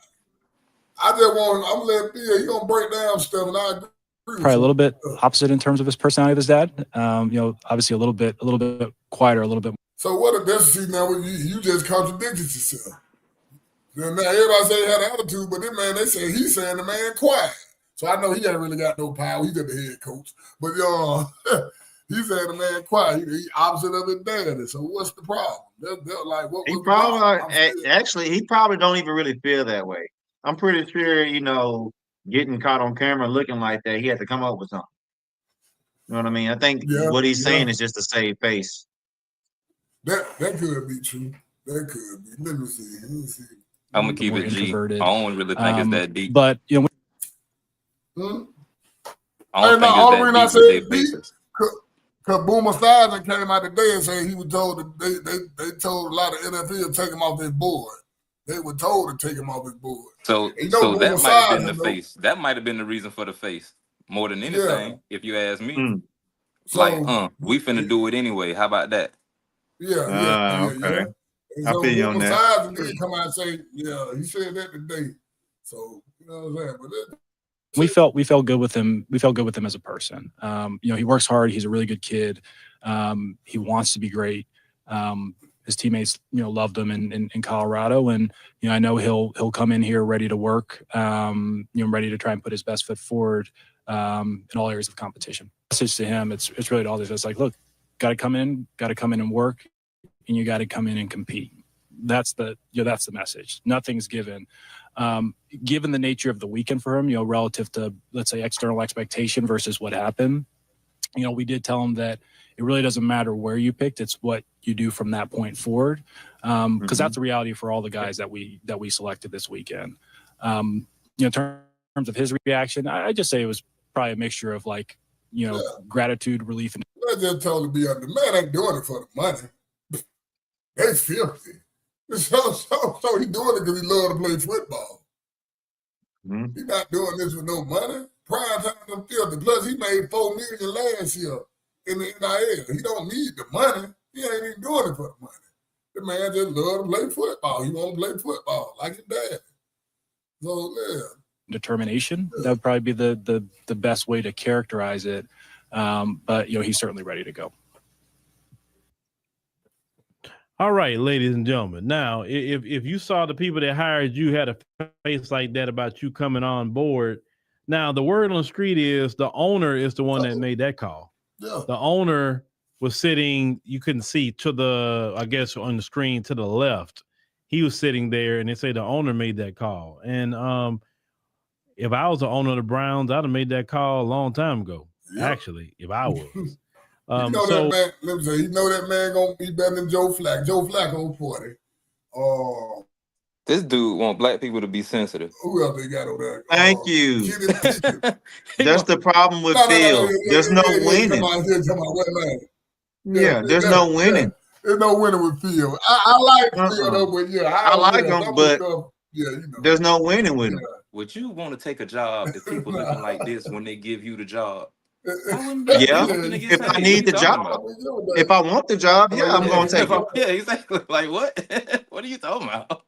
I just want I'm letting Theo. He gonna break down stuff, and I agree. Probably a little bit opposite in terms of his personality of his dad. You know, obviously a little bit quieter, a little bit. So what if that's see now? You just contradicted yourself. Now everybody say he had an attitude, but this man, they say he's saying the man quiet. So I know he ain't really got no power. He's just the head coach. But he's saying the man quiet. He opposite of his daddy. So what's the problem? They're like, what He was the problem? actually he probably don't even really feel that way. I'm pretty sure, getting caught on camera looking like that, he had to come up with something. You know what I mean? I think what he's saying is just to save face. That could be true. That could be. Let me see. I'm gonna keep it G. I don't really think it's that deep. But I don't think it's that deep with their faces. Because Boomer Esiason came out today and said he was told that they told a lot of NFL to take him off his board. They were told to take him off his board. So that might have been the face. That might have been the reason for the face more than anything, if you ask me. So, we finna do it anyway. How about that? Yeah. Okay. And I so feel you on Boomer that. Esiason did come out and say, he said that today. So you know what I'm saying? But we felt good with him. We felt good with him as a person. He works hard. He's a really good kid. He wants to be great. His teammates, loved him in Colorado, and I know he'll come in here ready to work. Ready to try and put his best foot forward in all areas of competition. Message to him, it's really all this. It's like, look, got to come in and work, and you got to come in and compete. That's the message. Nothing's given. Given the nature of the weekend for him, relative to, let's say, external expectation versus what happened, we did tell him that it really doesn't matter where you picked; it's what you do from that point forward. Because that's the reality for all the guys that we selected this weekend. In terms of his reaction, I just say it was probably a mixture of gratitude, relief, and. I just told him to be on the man ain't doing it for the money. They filthy. So he doing it because he love to play football. He not doing this with no money. Prime time them filthy. Plus he made $4 million last year in the NIL. He don't need the money. He ain't even doing it for the money. The man just love to play football. He want to play football like his dad. So determination. That would probably be the best way to characterize it. But he's certainly ready to go. All right, ladies and gentlemen. Now, if you saw the people that hired you had a face like that about you coming on board, now the word on the street is the owner is the one that made that call. Yeah. The owner was sitting, you couldn't see to the, I guess on the screen to the left. He was sitting there, and they say the owner made that call. And if I was the owner of the Browns, I'd have made that call a long time ago. Yeah. Actually, if I was. that man, let me say, that man gonna be better than Joe Flacco. Joe Flacco 40. This dude want black people to be sensitive. Who else they got over there? Thank you. That's the problem with Phil. There's no winning. Yeah, there's no winning. There's no winning with Phil. I like Phil though, but I like him, but there's no winning with him. Would you want to take a job if people looking like this when they give you the job? Yeah, if I need the job, if I want the job, yeah, I'm gonna take it. Yeah, exactly. Like what? What are you talking about?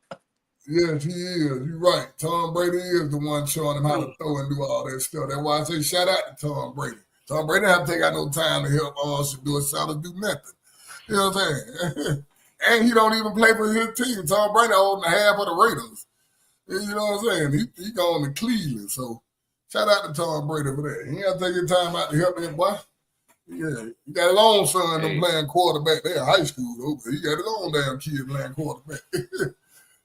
Yes, he is. You're right. Tom Brady is the one showing him how to throw and do all that stuff. That's why I say shout out to Tom Brady. Tom Brady have to take out no time to help Shedeur Sanders do nothing. You know what I'm saying? And he don't even play for his team. Tom Brady holding half of the Raiders. You know what I'm saying? He going to Cleveland. So shout out to Tom Brady for that. He got to take his time out to help that boy. Yeah, he got his own son them playing quarterback. They're high school though, but he got his own damn kid playing quarterback.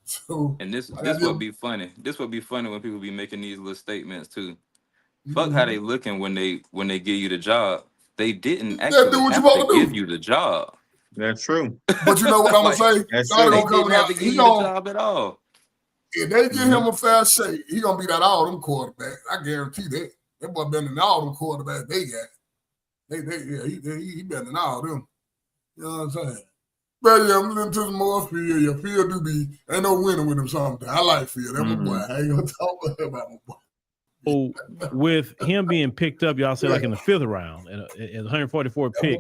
So, and this would be funny. This would be funny when people be making these little statements too. Fuck how they looking when they give you the job. They didn't actually have to give you the job. That's true. But you know what I'm gonna say? That's true. They didn't have to give you the job at all. If they give him a fair shake, he gonna beat out all them quarterbacks. I guarantee that. That boy better than all them quarterbacks they got. He better than all them. You know what I'm saying? But yeah, I'm listening to the more Phil. Yeah, Phil do be ain't no winning with him sometimes. I like Phil. That's my boy. I ain't gonna talk about my boy. So with him being picked up, y'all say like in the 5th round, at 144 pick.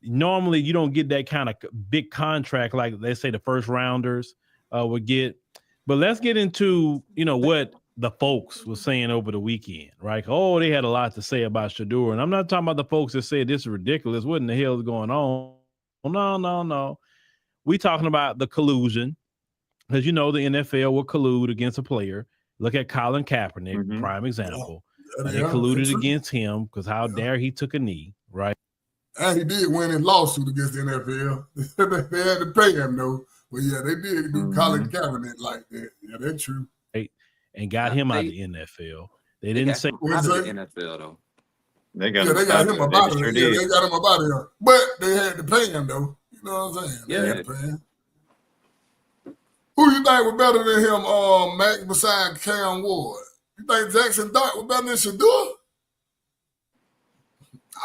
Normally, you don't get that kind of big contract like let's say the first rounders would get. But let's get into what the folks were saying over the weekend, right? Oh, they had a lot to say about Shedeur, and I'm not talking about the folks that said this is ridiculous. What in the hell is going on? No. We talking about the collusion, because the NFL will collude against a player. Look at Colin Kaepernick, prime example. They colluded against him because how dare he took a knee, right? And he did win his lawsuit against the NFL. They had to pay him though. But yeah, they did do Colin Kaepernick like that. Yeah, that's true. Right. And got him out of the NFL. They didn't say out of the NFL though. They got him about it. Yeah, they got him about it. But they had to pay him though. You know what I'm saying? They had to pay him. Who you think was better than him, Mac, besides Cam Ward? You think Jackson Dart was better than Shedeur?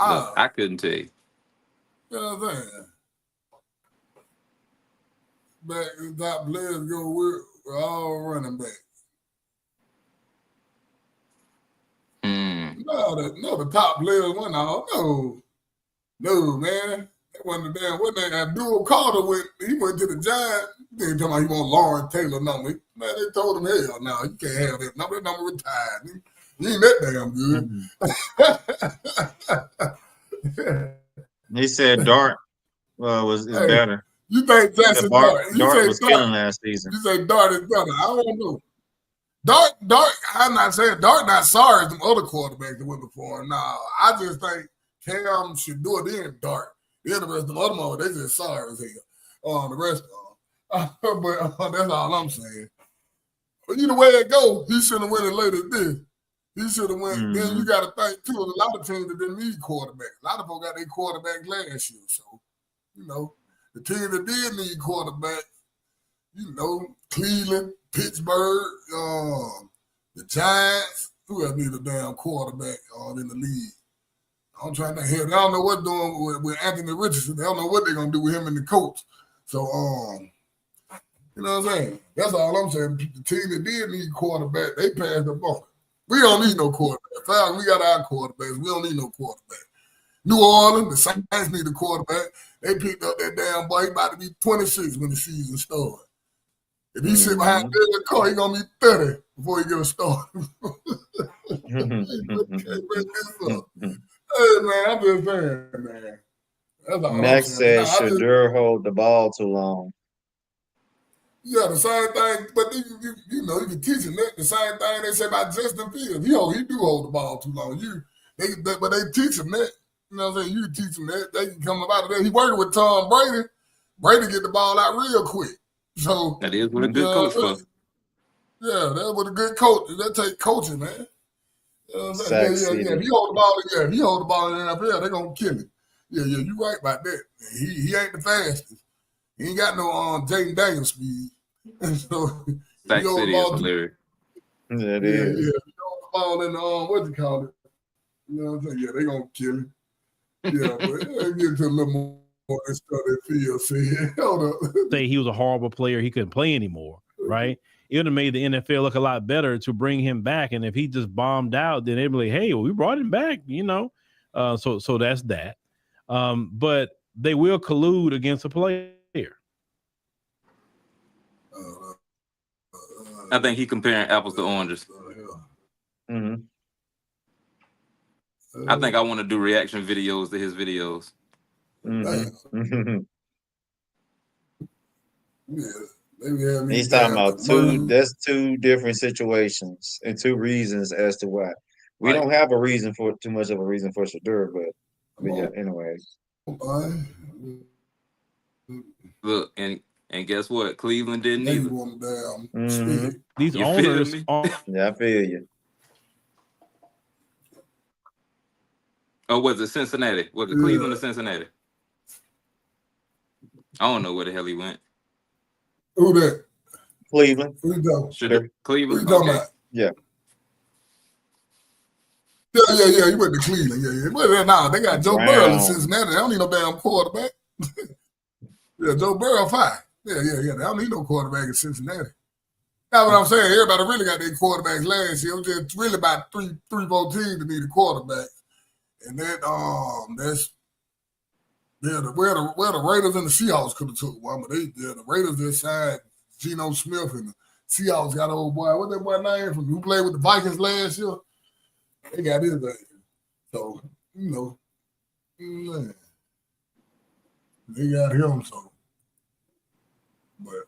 Look, I couldn't tell you. You know what I'm saying? Back in the top players go with all running backs. No, the top players went all. No, man. That wasn't the damn what they Abdul Carter went. He went to the Giants. They talking about he want Lauren Taylor number. Man, they told him, hell no, you can't have that number. That number retired. He ain't that damn good. He said Dart is better. You think Jackson Dart? Dart was killing last season. You say Dart is better. I don't know. Dart. I'm not saying Dart not sorry as them other quarterbacks that went before him. Nah, I just think Cam should do it in Dart. The rest of the other one, they just sorry as hell. The rest of them. But that's all I'm saying. But either way it go, he should have went it later than this. He should have went. Then you got to think too. A lot of teams that didn't need quarterbacks. A lot of folks got their quarterback last year. So, the teams that did need quarterbacks, Cleveland, Pittsburgh, the Giants. Who else need a damn quarterback in the league? I'm trying to hear. They don't know what doing with Anthony Richardson. They don't know what they're gonna do with him and the coach. So, you know what I'm saying? That's all I'm saying. The team that did need quarterback, they passed up on it. We don't need no quarterback. We got our quarterbacks. We don't need no quarterback. New Orleans, the Saints need a quarterback. They picked up that damn boy. He about to be 26 when the season starts. If he sit behind the car, he gonna be 30 before he get a start. Hey man, I'm just saying, man. Max said Shedeur hold the ball too long. Yeah, the same thing, but you can teach him that. The same thing they say about Justin Fields. He do hold the ball too long. But they teach him that. You know what I'm saying? You can teach him that. They can come up out of there. He working with Tom Brady. Brady get the ball out real quick. So that is what a good coach for. Yeah, that's what a good coach. That take coaching, man. If he hold the ball in the NFL, they're gonna kill him. Yeah, you right about that. He ain't the fastest. He ain't got no Jaden Daniels speed. And so Sack City is hilarious. Yeah, it is. Yeah. Ball in the what you call it? You know what I'm saying? Yeah, they gonna kill him. Yeah, but get to a little more than stuff that Phil said. Hold up. Say he was a horrible player, he couldn't play anymore, right? It would have made the NFL look a lot better to bring him back. And if he just bombed out, then they'd be like, hey, well, we brought him back, you know. So that's that. But they will collude against a player. I think he comparing apples to oranges. Mm-hmm. I think I want to do reaction videos to his videos. Mm-hmm. Yeah, he's talking about that's two different situations and two reasons as to why. We don't have a reason for too much of a reason for Shedeur, but yeah, anyway. Look, and guess what? Cleveland didn't either. These You owners feel me? Yeah, I feel you. Oh, was it Cincinnati? Was it Cleveland or Cincinnati? I don't know where the hell he went. Who that? Cleveland. Who you Shedeur. Cleveland? Who you talking Okay. about? Yeah. Yeah. You went to Cleveland. Yeah. But nah, they got Joe Burrow in Cincinnati. They don't need no damn quarterback. Yeah, Joe Burrow fine. Yeah. They don't need no quarterback in Cincinnati. That's what I'm saying. Everybody really got their quarterbacks last year. It was just really about three, 4 teams to need a quarterback. And that's where the Raiders and the Seahawks could have took one, but the Raiders just signed Geno Smith, and the Seahawks got an old boy. What's that boy name from who played with the Vikings last year? They got his name. So, you know, man, they got him. So, but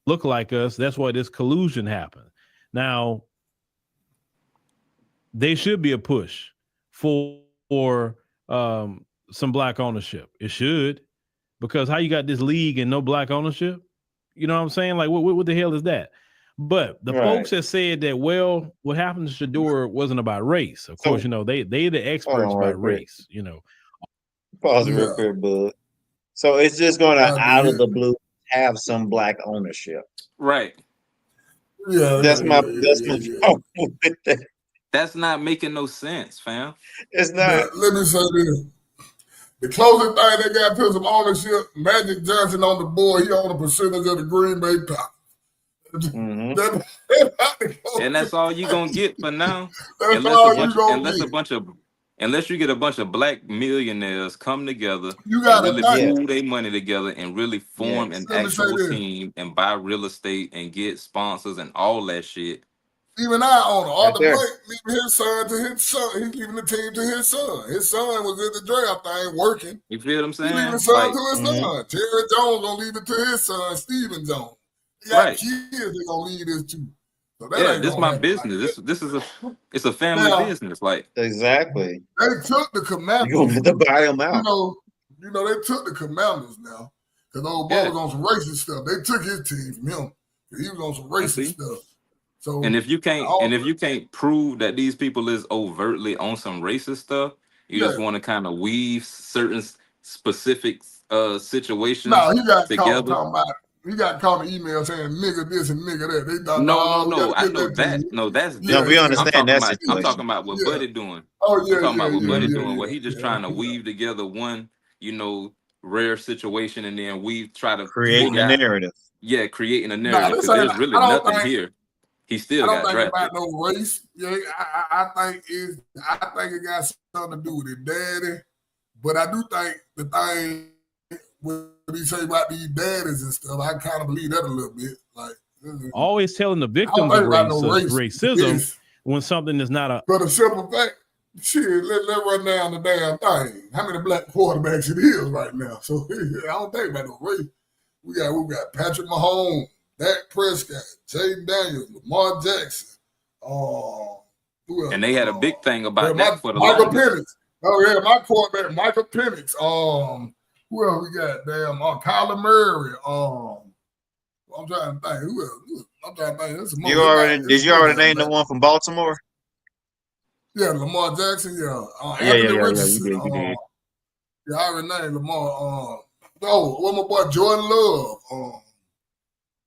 look like us. That's why this collusion happened. Now, they should be a push for some black ownership. It should, because how you got this league and no black ownership? You know what I'm saying? Like, what the hell is that? But the folks that said that, well, what happened to Shedeur wasn't about race. Of course, you know, they the experts about race, you know. Pause real quick, bud. So it's just gonna out of the blue have some black ownership. Right. Yeah. That's my problem with that. That's not making no sense, fam. It's not. Let me say this. The closest thing they got to some ownership, Magic Johnson on the board, he owned a percentage of the Green Bay Packers. And that's all you gonna get for now. That's all you gonna get. Unless you get a bunch of black millionaires come together you and really pool their money together and really form an actual team and buy real estate and get sponsors and all that shit. Even our owner, Arthur Blake, leaving his son to his son. He's leaving the team to his son. His son was in the draft thing working. You feel what I'm saying? He's leaving the son to his son. Terry Jones gonna leave it to his son, Stephen Jones. He got kids they gonna leave this to. So this is my business. Like it's a family business. Like exactly. They took the Commanders. You gonna have to buy them out. You know they took the Commanders now because old boy was on some racist stuff. They took his team from him. He was on some racist stuff. So, and if you can't prove that these people is overtly on some racist stuff, you just want to kind of weave certain specific situations together. He got caught an email saying nigga this and nigga that. They thought, no, I know that. No, that's different. We understand that situation. I'm talking about what Buddy doing. Oh yeah, I'm talking about what Buddy doing. Where he just trying to weave together one, rare situation, and then we try to create a narrative. Yeah, creating a narrative because there's really nothing here. He still got drafted. I don't think about no race. Yeah, I think it got something to do with his daddy. But I do think the thing when he say about these daddies and stuff, I kind of believe that a little bit. Like always telling the victims of racism when something is not a. But a simple fact, shit, let's run down the damn thing. How many black quarterbacks it is right now? So I don't think about no race. We got Patrick Mahomes, Dak Prescott, Jaden Daniels, Lamar Jackson. And they had a big thing about that for the Michael Penix. Oh yeah, my quarterback, Michael Penix. Who else we got? Damn, Kyler Murray. I'm trying to think. Who else? I'm trying to think. Did you already name the one from Baltimore? Yeah, Lamar Jackson. Yeah. Yeah. You did. Yeah, I already named Lamar. What my boy Jordan Love.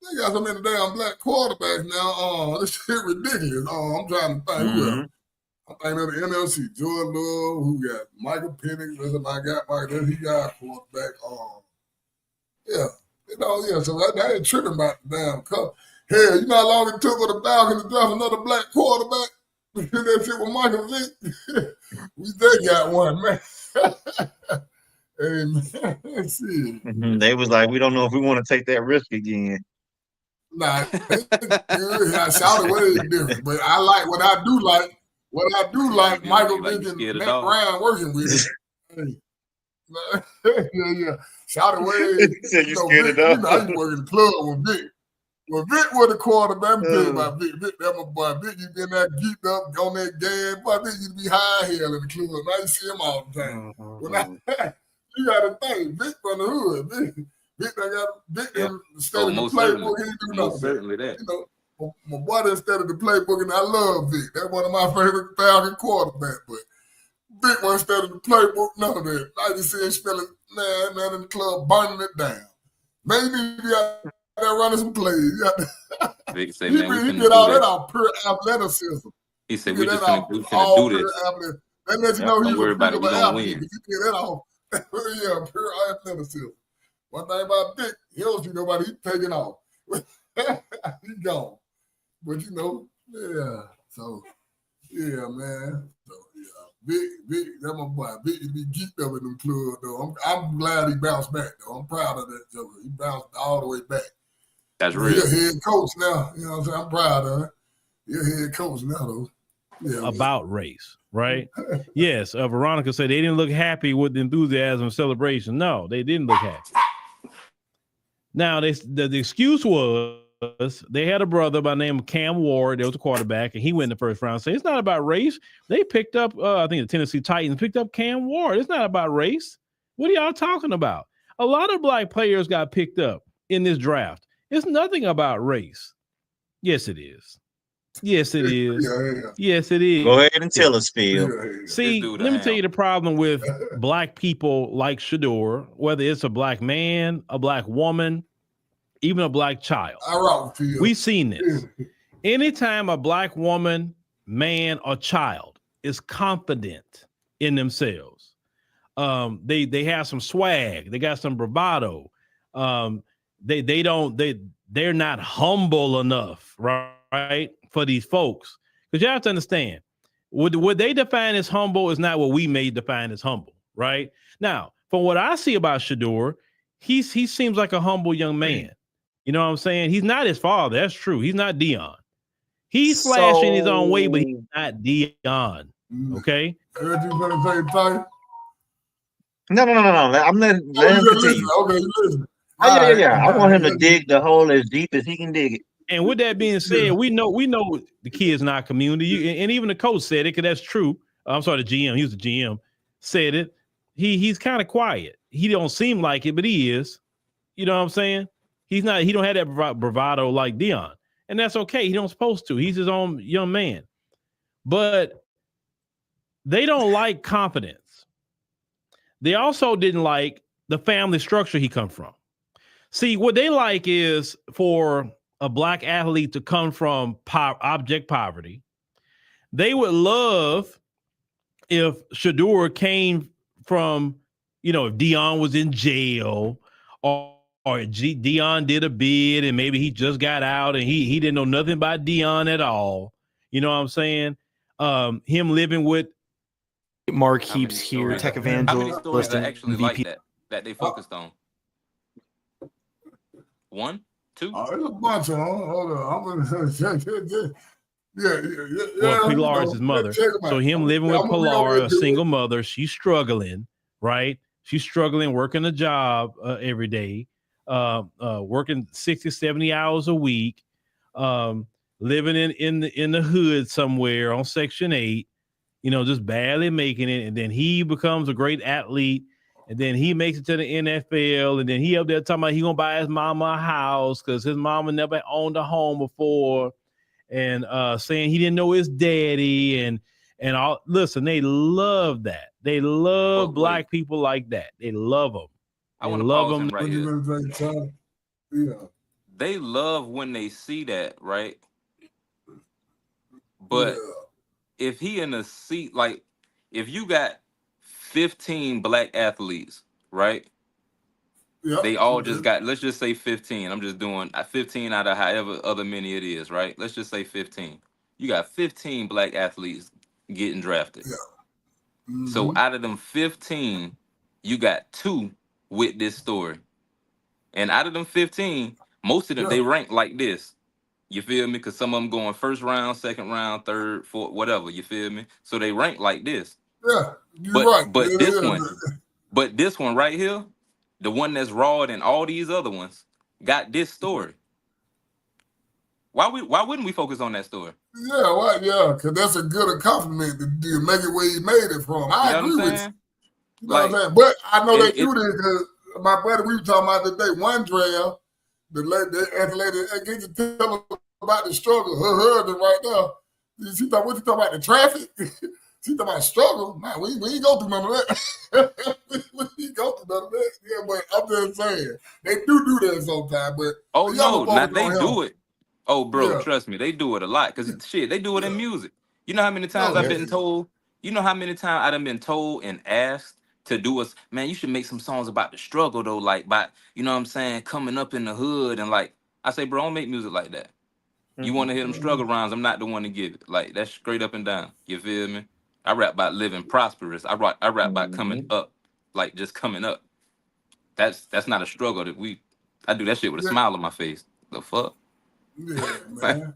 They got so many damn black quarterbacks now. This shit ridiculous. I'm trying to think who else. I'm thinking of the NFC. Jordan Love, who got Michael Penix. Listen, I got Michael. He got a quarterback. Yeah. So I ain't tripping about the damn cup. Hell, you know how long it took for the Falcons to draft another black quarterback? That shit with Michael Vick. They got one, man. Hey, man. Let's see. They was like, we don't know if we want to take that risk again. Nah, I shout way different. But I like what I do like Michael Vick and Matt Ryan working with him. Yeah. Shout away. He said you scared Vic, it up. You know, I used to work in the club with Vic. When Vic was the quarterback, I'm telling you about Vic. Vic, that my boy. Vic, you been there geeked up on that game. Boy, Vic used to be high hell in the club. Now you see him all the time. You got to think, Vic from the hood. Vic done studied the playbook. He didn't do nothing. Certainly that. You know, my boy done studied the playbook, and I love Vic. That's one of my favorite Falcon quarterbacks. But Vic wasn't studying the playbook, none of that. I just see him spelling, man in the club, burning it down. Maybe he out there running some plays. Vic say, He did all that off pure athleticism. He said, we just finna do this. That lets you know Don't he's worry a about it. We gonna athlete. win. He did that off. Yeah, pure athleticism. One thing about Vic, he don't see nobody, he's taking off. He gone. But you know, yeah. So, yeah, man. So, yeah. Vic, that's my boy. Vic, he be geeked up in them clubs, though. I'm glad he bounced back, though. I'm proud of that joker. He bounced all the way back. That's real. He's a head coach now. You know what I'm saying? I'm proud of him. He's a head coach now, though. Yeah, about race, right? Yes, Veronica said they didn't look happy with the enthusiasm and celebration. No, they didn't look happy. Now, the excuse was they had a brother by the name of Cam Ward. There was a quarterback, and he went in the first round. So it's not about race. They picked up, I think the Tennessee Titans picked up Cam Ward. It's not about race. What are y'all talking about? A lot of black players got picked up in this draft. It's nothing about race. Yes, it is. Yes, it is. Yes, it is. Go ahead and tell us, Phil. See, let me tell you the problem with black people like Shedeur, whether it's a black man, a black woman, even a black child. We've seen this. Anytime a black woman, man, or child is confident in themselves, they have some swag, they got some bravado. They're not humble enough, right? For these folks, because you have to understand, what they define as humble is not what we may define as humble, right? Now, from what I see about Shedeur, he seems like a humble young man. You know what I'm saying? He's not his father. That's true. He's not Dion. He's flashing his own way, but he's not Dion. Okay. Heard you gonna say time? No. I'm letting him continue. Okay, listen. Yeah. I want him to dig the hole as deep as he can dig it. And with that being said, we know the kids in our community, and even the coach said it, because that's true. I'm sorry, the GM, he was the GM, said it. He's kind of quiet. He don't seem like it, but he is. You know what I'm saying? He don't have that bravado like Dion. And that's okay. He don't supposed to. He's his own young man. But they don't like confidence. They also didn't like the family structure he come from. See, what they like is for a black athlete to come from abject poverty. They would love if Shedeur came from, if Dion was in jail, or Dion did a bid and maybe he just got out and he didn't know nothing about Dion at all. You know what I'm saying? Him living with Mark Heaps here, tech evangelist. How many stories are actually like that they focused on? One? Two? Oh, there's a bunch of them. Hold on. Well, Pilar's his mother. So him living with Pilar, a single mother, she's struggling, right? She's struggling, working a job every day, working 60, 70 hours a week, living in the hood somewhere on Section 8, just barely making it. And then he becomes a great athlete. And then he makes it to the NFL, and then he up there talking about he gonna buy his mama a house because his mama never owned a home before, and saying he didn't know his daddy and all. Listen, they love that. They love black people like that. They love them. I want to love them right here. Yeah. they love when they see that, right? But if he in a seat, like if you got 15 black athletes, right? They all just got, let's just say 15. I'm just doing 15 out of however other many it is, right? Let's just say 15. You got 15 black athletes getting drafted. So out of them 15, you got 2 with this story. And out of them 15, most of them, they rank like this. You feel me? Because some of them going first round, second round, third, fourth, whatever. You feel me? So they rank like this. Yeah, you're right. But this one right here, the one that's raw and all these other ones, got this story. Why wouldn't we focus on that story? Yeah, well, yeah, because that's a good accomplishment to make it where he made it from. I agree with you. You know what I'm saying? But I know they do this because my brother, we were talking about today, one draft, the lady, can you tell her about the struggle? Her husband right there. She thought, what you talking about, the traffic? She talking about struggle. Man, we ain't go through none of that. we ain't go through none of that. Yeah, but I'm just saying, they do that sometimes. But no, now they do it. Oh, bro, trust me, they do it a lot. Because shit, they do it in music. You know how many times I've been told, you know how many times I done been told and asked to do us, man, you should make some songs about the struggle though, like by, you know what I'm saying, coming up in the hood. And like, I say, bro, don't make music like that. You want to hear them struggle rhymes, I'm not the one to give it. Like, that's straight up and down. You feel me? I rap about living prosperous. I rap about coming up, like just coming up. That's not a struggle I do that shit with a smile on my face. The fuck? Yeah, man.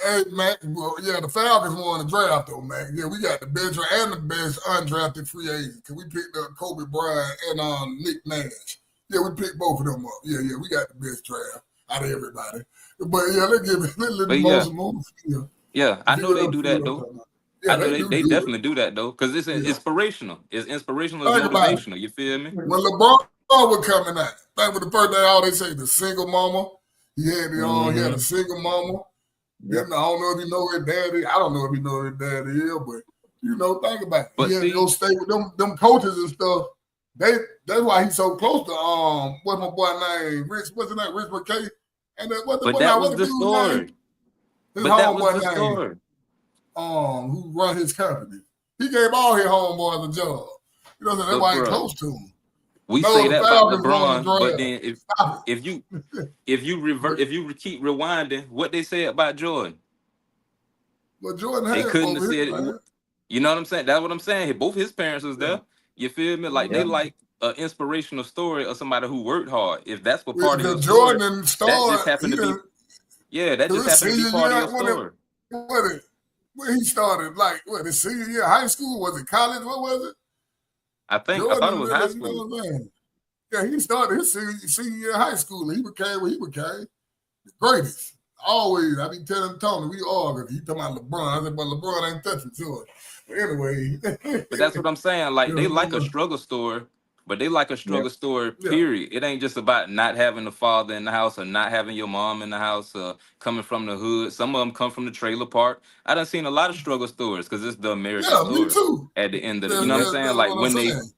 Hey, man. Well, yeah, the Falcons won the draft, though, man. Yeah, we got the best and the best undrafted free agent. Because we picked up Kobe Bryant and Nick Nash. Yeah, we picked both of them up. Yeah, we got the best draft out of everybody. But yeah, let's the most. Yeah, I know they do that, though. Yeah, I know they definitely do that, though. Because it's inspirational. It's inspirational. It's motivational. You feel me? When LeBron was coming out, think with the first day, all they say, the single mama. He had he had a single mama. Yep. I don't know if he know his daddy. I don't know if he know his daddy is, but you know, think about it. But he had to go stay with them coaches and stuff. That's why he's so close to what's my boy name? Rich, what's his name? Rich McKay. And that was the story. His homeboy name. Who run his company. He gave all his homeboys a job. You know what I'm saying? That's why he's close to him. We say that about LeBron, but then if you keep rewinding, what they say about Jordan? Well, Jordan they couldn't have said it. You know what I'm saying? That's what I'm saying. Both his parents was there. You feel me? Like they like an inspirational story of somebody who worked hard. If that's what part of your story, that just happened to be. Yeah, that just happened to be part of your story. When he started, like his senior year, high school, was it college? What was it? I thought it was high school. You know yeah, he started his senior year of high school, and he became what he became. The greatest. Always, I be telling Tony, we argue. He talking about LeBron. I said, but LeBron ain't touching Jordan. But anyway. But that's what I'm saying. Like, they like a struggle story, but they like a struggle story, period. It ain't just about not having a father in the house or not having your mom in the house or coming from the hood. Some of them come from the trailer park. I done seen a lot of struggle stories because it's the American story. Me too. At the end of the, you know what I'm saying? Like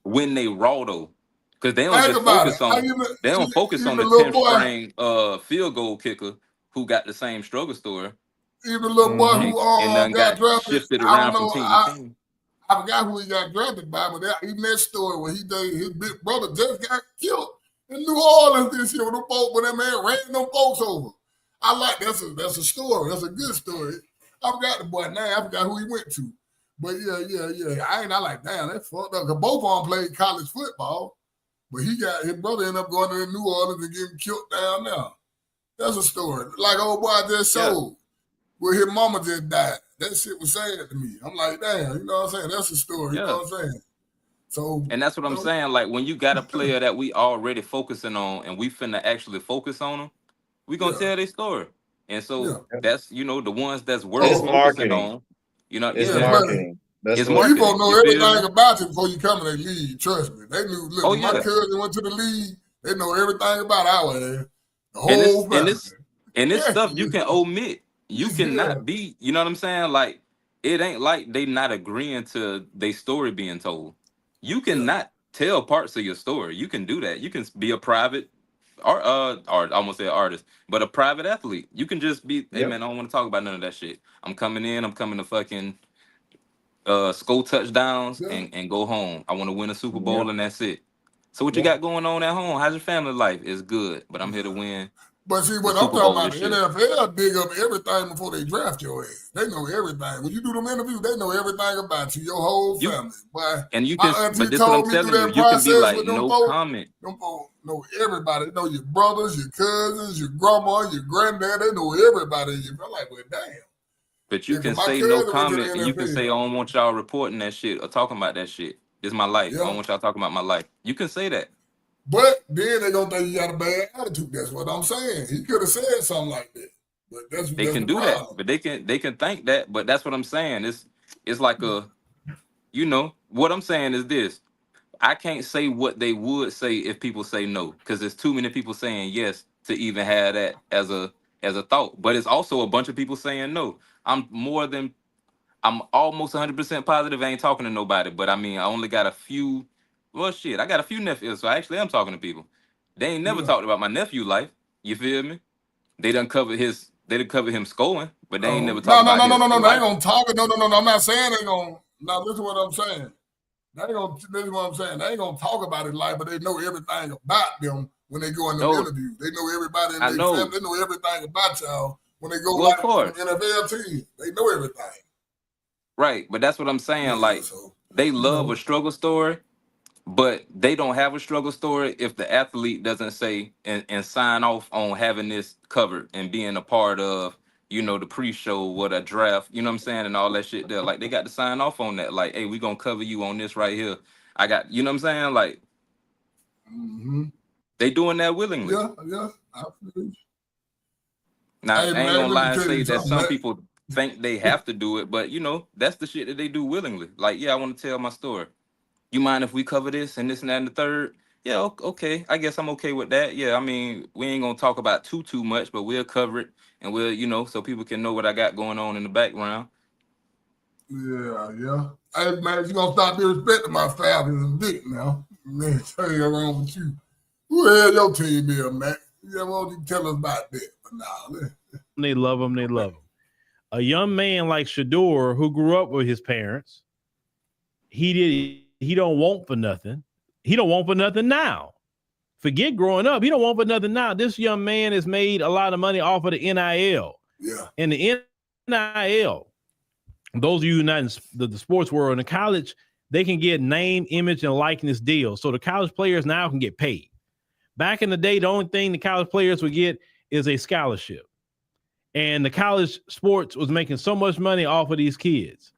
when they raw though. Because they don't just focus on they don't focus on the 10th string field goal kicker who got the same struggle story. Even the little boy who got drafted, shifted around from team to team. I forgot who he got drafted by, but even that story where his big brother just got killed in New Orleans this year when that man ran them folks over. I like that's a story. That's a good story. I forgot the boy name. I forgot who he went to. But yeah. I like, damn, that's fucked up. Because both of them played college football. But his brother ended up going to New Orleans and getting killed down there. That's a story. Like old boy just showed where his mama just died. That shit was sad to me. I'm like, damn, you know what I'm saying? That's a story. You know what I'm saying? So, and that's what I'm saying. Like when you got a player that we already focusing on and we finna actually focus on them, we gonna tell their story. And so that's, the ones that's worth focusing on. It's marketing. It's marketing. People know everything about you before you come in the league. Trust me. They knew. Look, my cousin went to the league. They know everything about our ass. The whole family. And this stuff you can omit. You cannot be. You know what I'm saying? Like it ain't like they not agreeing to their story being told. You cannot tell parts of your story. You can do that. You can be a private or I almost said artist, but a private athlete. You can just be, hey man, I don't want to talk about none of that shit. I'm coming to fucking score touchdowns and go home. I want to win a Super Bowl and that's it. So what you got going on at home? How's your family life? It's good, but I'm here to win. But see, what I'm talking about, the NFL dig up everything before they draft your ass. They know everything. When you do them interviews, they know everything about you, your whole family. But and you my can, auntie but this what I'm told me through telling you. that You can be process like, with them no folks. comment. Them folks know everybody. They know your brothers, your cousins, your grandma, your granddad. They know everybody. I'm like, well, damn. But you can say no comment, and you can say, I don't want y'all reporting that shit or talking about that shit. This is my life. I don't want y'all talking about my life. You can say that. But then they're gonna think you got a bad attitude. That's what I'm saying. He could have said something like that. But They can do that, but they can think that. But that's what I'm saying. It's like what I'm saying is this. I can't say what they would say if people say no, because there's too many people saying yes to even have that as a thought. But it's also a bunch of people saying no. I'm almost 100% positive I ain't talking to nobody. But I mean, I only got a few. Well, shit, I got a few nephews, so I actually am talking to people. They ain't never talked about my nephew life. You feel me? They done covered him scoring, but they ain't never talked about his No. They life. ain't gonna talk. No. I'm not saying they gonna. Now listen to what I'm saying. They ain't gonna. This is what I'm saying. They ain't gonna talk about his life, but they know everything about them when they go in the interview. They know everybody in their family. They know everything about y'all when they go like from NFL team. They know everything. Right, but that's what I'm saying. Like they love a struggle story, but they don't have a struggle story if the athlete doesn't say and sign off on having this covered and being a part of, the pre-show, what a draft, you know what I'm saying, and all that shit there. Like they got to sign off on that. Like, hey, we gonna cover you on this right here. I got, you know what I'm saying? Like, they doing that willingly. Yeah. Absolutely. Now, hey, I ain't gonna lie and say that some people think they have to do it, but that's the shit that they do willingly. Like, yeah, I want to tell my story. You mind if we cover this and this and that and the third? Yeah, okay. I guess I'm okay with that. Yeah, I mean, we ain't gonna talk about too much, but we'll cover it and we'll, so people can know what I got going on in the background. Yeah. Hey man, you gonna stop disrespecting my family and dick now. Man, tell you wrong with you. Who the hell your team is, man? Yeah, won't you tell us about that? But nah, they love him. They love him. A young man like Shedeur, who grew up with his parents, he don't want for nothing. He don't want for nothing now. Forget growing up. He don't want for nothing now. This young man has made a lot of money off of the NIL. Yeah. And the NIL, those of you not in the sports world, in the college, they can get name, image, and likeness deals. So the college players now can get paid. Back in the day, the only thing the college players would get is a scholarship. And the college sports was making so much money off of these kids.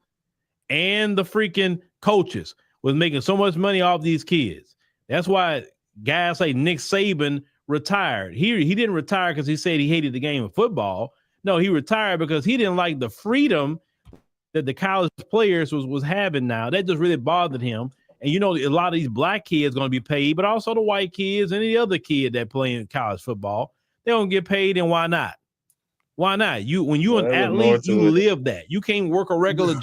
And the freaking coaches was making so much money off these kids. That's why guys like Nick Saban retired. He didn't retire because he said he hated the game of football. No, he retired because he didn't like the freedom that the college players was having now. That just really bothered him. And a lot of these black kids going to be paid, but also the white kids and any other kid that play in college football, they don't get paid. And why not? Why not? When you're an athlete, you live that. You can't work a regular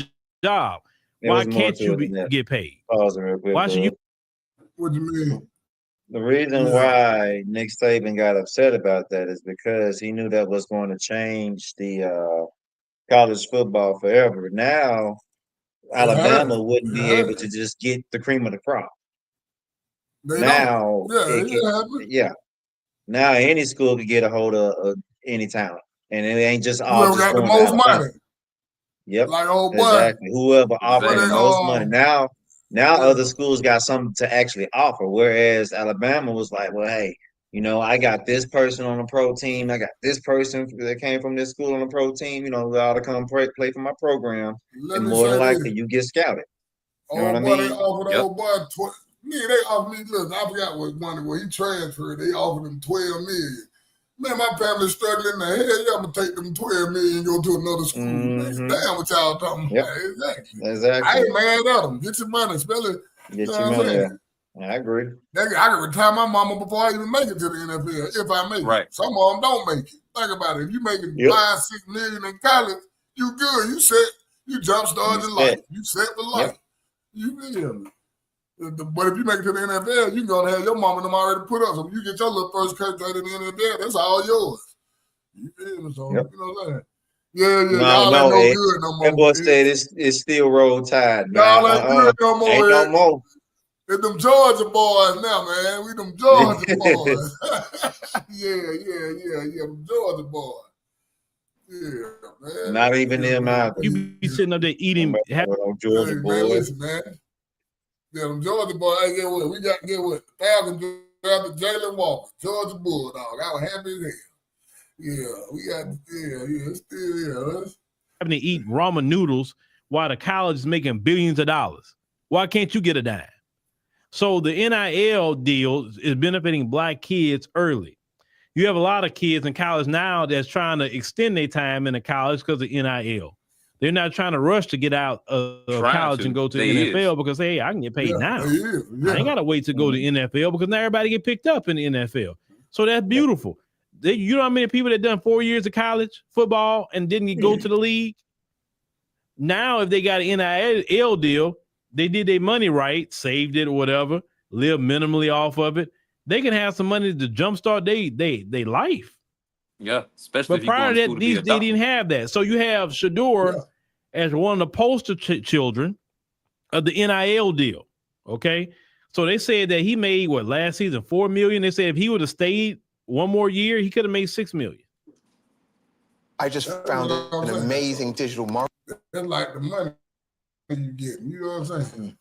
job. Why can't you get paid? Pause real quick. Why should you? What do you mean? The reason why Nick Saban got upset about that is because he knew that was going to change the college football forever. Now, Alabama wouldn't be able to just get the cream of the crop. Now, now any school could get a hold of any talent, and it ain't just all whoever just got the going most to money. Yep, like old boy. Exactly. Whoever offering the most money. Now other schools got something to actually offer. Whereas Alabama was like, well, hey, I got this person on the pro team. I got this person that came from this school on the pro team. They ought to come play for my program. And more than likely, you get scouted. You know what I mean? They offered old boy they offered me. Look, I forgot what money where he transferred. They offered him $12 million. Man, my family's struggling. The hell, y'all gonna take them $12 million and go to another school? Man, damn what y'all talking about. Exactly. I ain't mad at them. Get your money, spell it. Get your money. I agree. I can retire my mama before I even make it to the NFL, if I make it. Some of them don't make it. Think about it. If you making $5-6 million in college, you good. You set. You jump start your life. You set for life. You feel me? But if you make it to the NFL, you're gonna have your mama and them already put up. So when you get your little first contract in the NFL, that's all yours. You feel me? So, you know what I'm saying? Yeah, y'all ain't no good no more. That boy said it's still Roll Tide, man. Y'all ain't good no more. Ain't no more. It's them Georgia boys now, man. We them Georgia boys. yeah. Them Georgia boys. Yeah, man. Not even them out. You be sitting up there eating. Georgia man, boys. listen, man. Yeah, them Georgia boys. Hey, get what? We got Falcons drafted Jalen Walker, Georgia Bulldog. I was happy as hell. Yeah, we got it's still having to eat ramen noodles while the college is making billions of dollars. Why can't you get a dime? So the NIL deal is benefiting black kids early. You have a lot of kids in college now that's trying to extend their time in the college because of NIL. They're not trying to rush to get out of college and go to the NFL because, hey, I can get paid now. I ain't got to wait to go to the NFL because now everybody get picked up in the NFL. So that's beautiful. You know how many people that done 4 years of college football and didn't go to the league? Now, if they got an NIL deal, they did their money right, saved it or whatever, live minimally off of it. They can have some money to jumpstart their life. Yeah, especially. But prior to that, they didn't have that. So you have Shedeur as one of the poster children of the NIL deal. Okay, so they said that he made last season $4 million. They said if he would have stayed one more year, he could have made $6 million. I just found an amazing digital market. That's like the money you get. You know what I'm saying?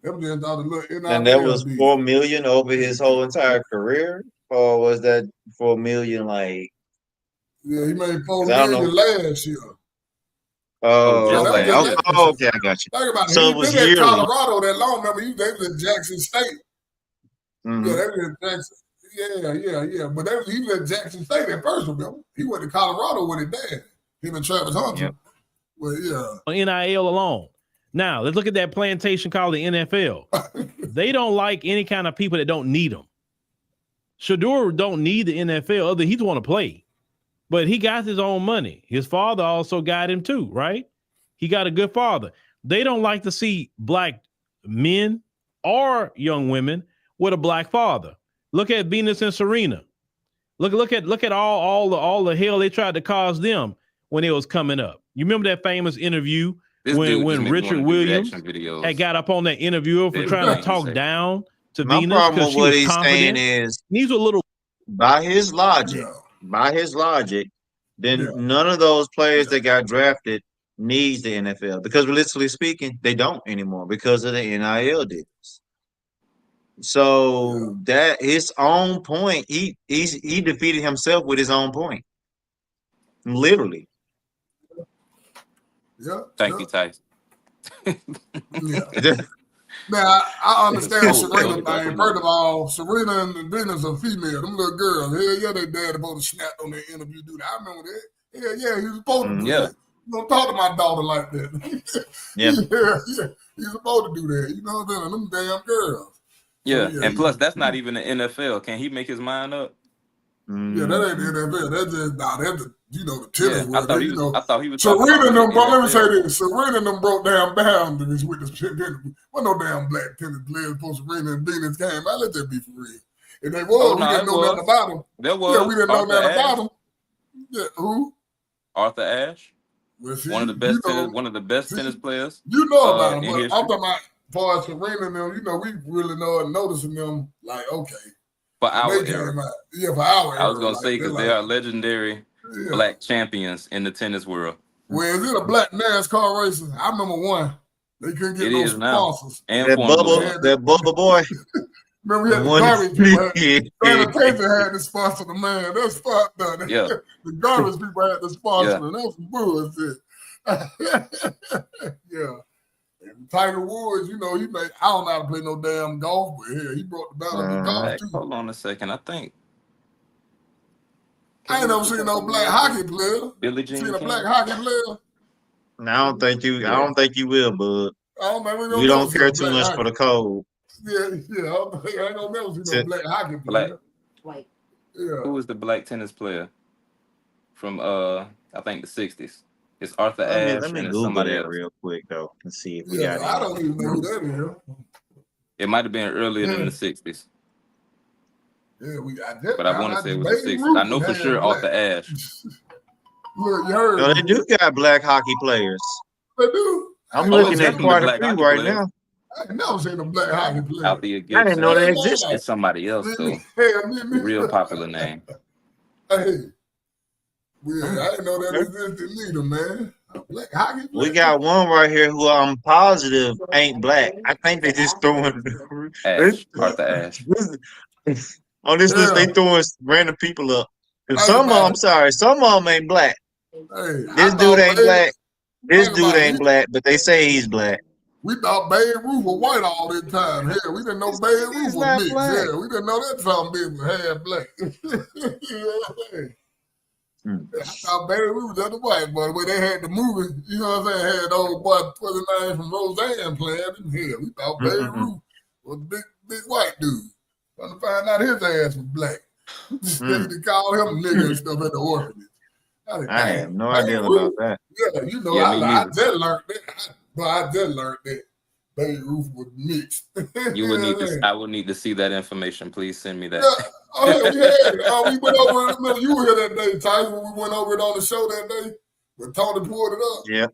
And that was $4 million over his whole entire career, or was that $4 million like? Yeah, he made $4 million last year. Oh, okay, I got you. Think about it. So He it was been yearly. at Colorado that long. Remember, they was in Jackson State. Mm-hmm. Yeah, they was in Jackson. Yeah. But he was at Jackson State at first, remember? He went to Colorado with his dad. Him and Travis Hunter. Yep. Well, yeah. NIL alone. Now, let's look at that plantation called the NFL. They don't like any kind of people that don't need them. Shedeur don't need the NFL, other he want to play. But he got his own money. His father also got him too, right? He got a good father. They don't like to see black men or young women with a black father. Look at Venus and Serena. Look at all the hell they tried to cause them when it was coming up. You remember that famous interview when Richard Williams had got up on that interviewer for trying to talk down to Venus? My problem with what he's saying is these are little by his logic, then none of those players that got drafted needs the NFL because realistically speaking, they don't anymore because of the NIL deals. So that his own point, he defeated himself with his own point. Literally. Yeah. Thank you, Tyson. Now, I understand Serena thing. First of all, Serena and Venus are female. Them little girls. Hell yeah, they dad supposed to snap on their interview. Dude, I remember that. Hell yeah, he was supposed to do that. You don't talk to my daughter like that. Yeah. He's supposed to do that. You know what I'm saying? Them damn girls. Yeah, and plus, that's not even the NFL. Can he make his mind up? Yeah, that ain't the NFL. That's just, that's the tennis world. I thought he was Serena and them, bro, let me say this. Serena and them broke down boundaries with the tennis. What no damn black tennis players for Serena and Venus game. I let that be for real. If they was, we didn't know nothing about them. There was. Yeah, we didn't know nothing about them. Yeah, who? Arthur Ashe. Well, see, one of the best tennis players. You know about him, but I'm talking about as far as Serena and them, we really know noticing them like, okay. For our era. Yeah, for our era. I was going to say, because they are legendary black champions in the tennis world. Well, is it a black NASCAR racer? I remember one. They couldn't get no sponsors. And that Bubba boy. Remember, we had the garbage people. Sanitation had to sponsor the man. That's fucked up. Yeah. The garbage people had to sponsor them. That's some bullshit. Yeah. And Tiger Woods, he made, I don't know how to play no damn golf, but he brought the battle in golf too. Hold on a second. I ain't never seen no black hockey player. Billie Jean seen a black hockey player? No, I don't think you will, bud. We don't care too much for the code. Yeah. I ain't gonna never see no black hockey player. Who was the black tennis player from I think the 60s? It's Arthur Let Ashe me and it's Google somebody that else. real quick though and see if we Yeah, got I any. don't even know who that is. It might have been earlier than the 60s, Yeah, we got that. but I want to say it was the Babe 60s. I Ruth know for was sure half black. Arthur Ashe. Look, you heard No, me. they do got black hockey players. They do. I'm Oh, it's looking at definitely quite a black few hockey right players. now. I ain't never seen a black hockey player. Althea I didn't know Gibson. they Hey, existed. It's somebody else though. me. Real popular name. Hey, I didn't know that existed neither, man. A black hockey player. We got one right here who I'm positive ain't black. I think they just throwing Ashe, Arthur Ashe. on this list. They throwing random people up. And some of them, some of them ain't black. Hey, This dude ain't black. This dude ain't black, but they say he's black. We thought Babe Ruth was white all this time. Hell, we didn't know Babe Ruth was mixed. Black. Yeah, we didn't know that something business half black. You know what I'm saying? I thought Babe Ruth was just a white boy. When they had the movie, you know what I'm saying, had the old boy, what's his name, from Roseanne playing him. Hell, we thought Babe Ruth was a big white dude. Trying to find out his ass was black. They call him nigga and stuff at the orphanage. I have no idea about that. Yeah, you know, I just learned that. I just learned that Babe Ruth was mixed. You would need to. I would need to see that information. Please send me that. Yeah. Oh, yeah, we had it. We went over it. Remember, you were here that day, Tyson, when we went over it on the show that day when Tony pulled it up. Yeah.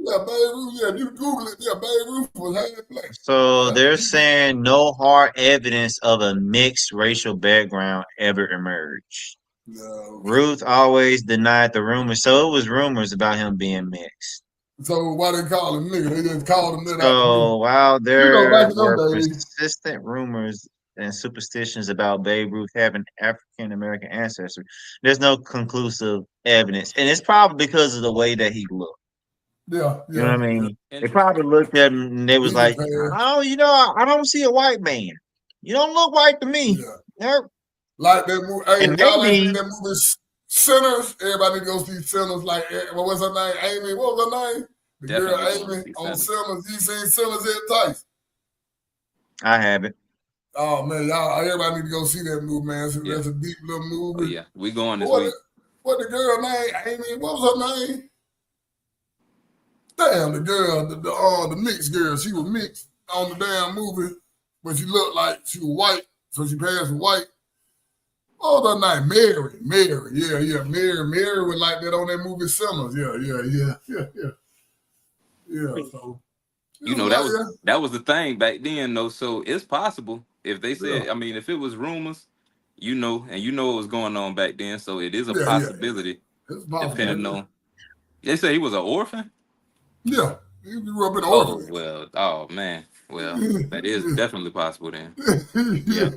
Yeah, Babe Ruth. Yeah, you Google it. Yeah, Babe Ruth was half black. So they're saying no hard evidence of a mixed racial background ever emerged. No. Ruth always denied the rumors. So it was rumors about him being mixed. So why they call him nigga? They just called him that. So while there back in were them days. persistent rumors and superstitions about Babe Ruth having African American ancestry, there's no conclusive evidence, and it's probably because of the way that he looked. Yeah, you know what I mean. They probably looked at him and they was like, "Oh, you know, I don't see a white man. You don't look white to me." Yeah. Like that movie. Hey, And y'all maybe- ain't seen that movie Sinners. Everybody need to go see Sinners. Like, what was her name? Amy. What was her name? The Definitely girl Amy on Sinners. You seen Sinners at Tyson? I haven't. Oh man, y'all! Everybody need to go see that movie, man. So that's a deep little movie. Oh yeah, we going this week. What the girl name? Amy. What was her name? Damn, the girl, the mixed girl. She was mixed on the damn movie, but she looked like she was white, so she passed for white. What was her name? Mary. Yeah. Mary was like that on that movie Sinners. Yeah. So You know that was the thing back then, though. So it's possible if they said. I mean, if it was rumors, you know what was going on back then. So it is a possibility. It's possible. Depending on. They say he was an orphan. Yeah, he grew up in an orphanage. Oh man. Well, that is definitely possible then. Yeah.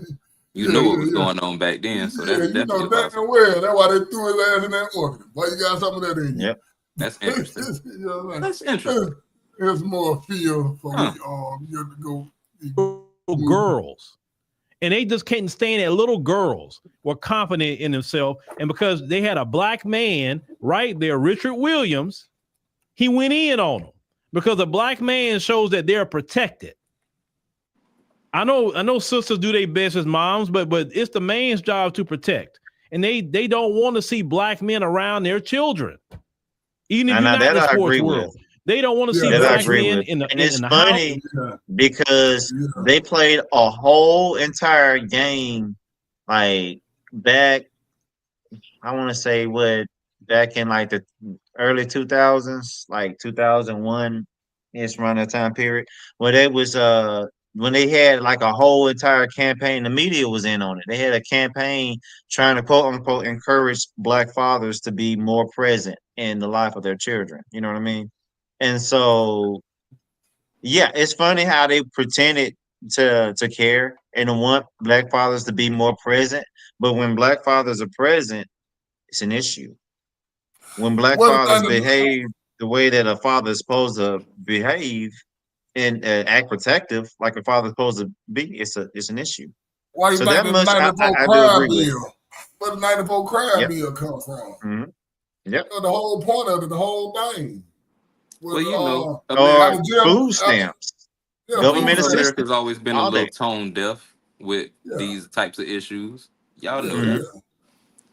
You know what was going on back then, so that's definitely possible. Well. That's why they threw his ass in that orphanage. Why you got some of that in you? Yep. That's interesting. You know what I mean? That's interesting. There's more feel for you have to go. Girls. And they just can't stand that little girls were confident in themselves. And because they had a black man right there, Richard Williams, he went in on them because a black man shows that they're protected. I know sisters do their best as moms, but it's the man's job to protect. And they don't want to see black men around their children. Even if you're not in the sports world. They don't want to see black men in the house. And it's funny because they played a whole entire game like back, I want to say back in like the early 2000s, like 2001 is around that time period, where they was when they had like a whole entire campaign, the media was in on it. They had a campaign trying to quote unquote encourage black fathers to be more present in the life of their children. You know what I mean? And so, yeah, it's funny how they pretended to care and want black fathers to be more present. But when black fathers are present, it's an issue. When black fathers behave the way that a father is supposed to behave and act protective, like a father is supposed to be, it's an issue. Why you so think that much I do crime agree bill? with. Where the 94 crime bill come from? Mm-hmm. Yep. The whole point of it, the whole thing. Well, you know, food stamps. Government assistance. America's always been a little tone deaf with these types of issues. Y'all know that.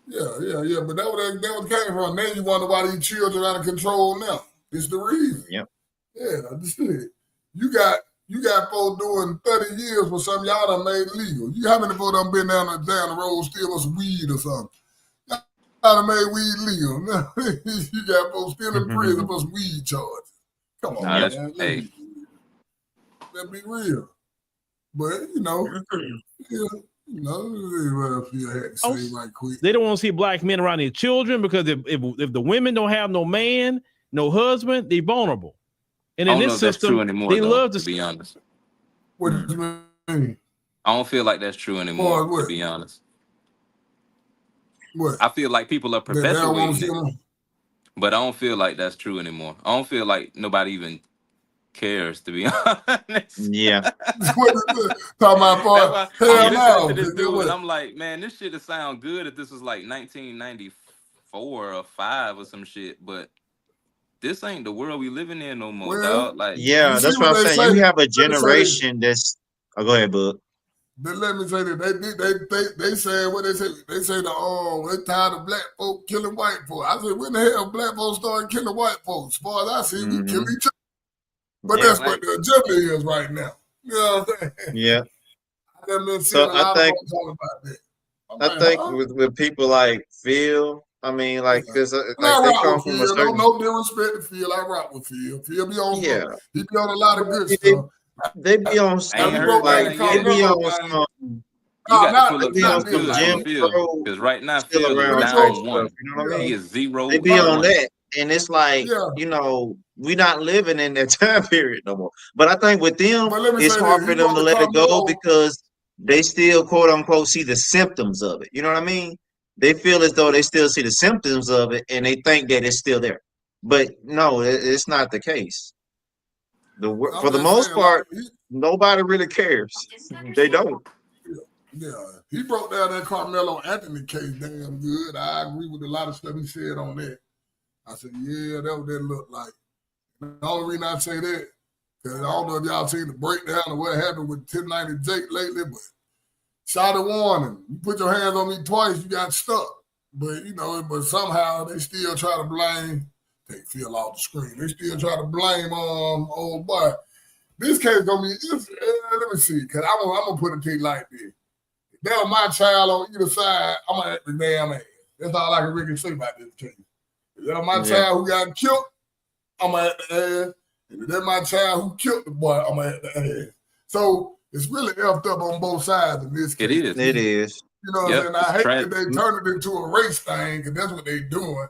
Yeah. But that was came from. Then you wonder why these children out of control now. It's the reason. Yep. Yeah, this is it. You got folks doing 30 years for something y'all done made legal. How many folks done been down the road stealing some weed or something? Y'all done made weed legal. You got folks still in prison for some weed charges. Come on, man. Let's be real. But, right quick. They don't want to see black men around their children because if the women don't have no man, no husband, they vulnerable. And in this system, anymore, they love to be honest. What do you mean? I don't feel like that's true anymore, to be honest. What? I feel like people are perpetuating it, but I don't feel like that's true anymore. I don't feel like nobody even cares, to be honest. Yeah. Talking about to this dude, and I'm like, man, this shit would sound good if this was like 1994 or 5 or some shit, but this ain't the world we living in no more, dog. Like, yeah, that's what I'm saying. You have a generation that's. Oh, go ahead, bud. Let me say that they said what they say. They say they tired of black folk killing white folk. I said, when the hell black folks started killing white folks? As far as I see, we kill each other. But that's what the agenda is right now. You know what I'm saying? Yeah. So I think with people like Phil. I mean, like, because they come from a certain. No disrespect to Phil. I rock with Phil. Phil be on. Yeah. He be on a lot of good stuff. They be on some. They be on some. You got to pull up some Phil because right now Phil is down 1. You know what I mean? He is 0. They be on that, and it's like we not living in that time period no more. But I think with them, it's hard for them to let it go because they still quote unquote see the symptoms of it. You know what I mean? They feel as though they still see the symptoms of it, and they think that it's still there. But no, it's not the case. For the most part, nobody really cares. They don't. Yeah, he broke down that Carmelo Anthony case damn good. I agree with a lot of stuff he said on that. I said, yeah, that's what that looked like. The only reason I say that, because I don't know if y'all seen the breakdown of what happened with 1090 Jake lately, but shot a warning. You put your hands on me twice, you got stuck. But, but somehow they still try to blame, take Phil off the screen. They still try to blame old boy. This case gonna be, let me see, because I'm going to put it to you like this. If that was my child on either side, I'm going to act the damn ass. That's all I can really say about this case. If that was my child who got killed, I'm going to act the ass. And if that's my child who killed the boy, I'm going to act the ass. So it's really effed up on both sides in this case. It is. You know what I'm saying? I hate that they turned it into a race thing because that's what they're doing.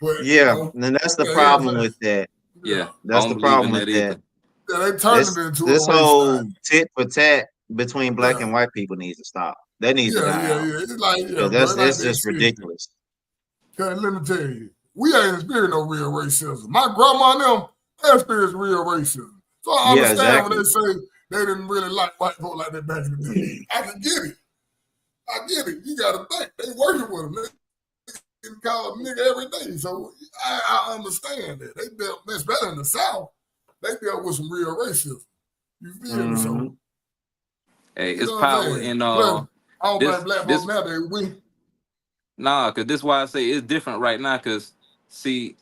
But and that's the problem with that. Yeah, that's the problem with that. Yeah, they turned it into this a race whole thing. tit for tat between black and white people needs to stop. That needs to die. It's like, it's just ridiculous. Let me tell you, we ain't experienced no real racism. My grandma and them, they experienced real racism. So I understand when they say they didn't really like white folk like that back in the day. I can get it. You got to think. They working with them. They can call a nigga every day. So I understand that. They dealt, that's better in the South. They dealt with some real racism. You feel me? So, hey, it's power in I don't blame black folks now. They win. Nah, because this is why I say it's different right now. Because, see,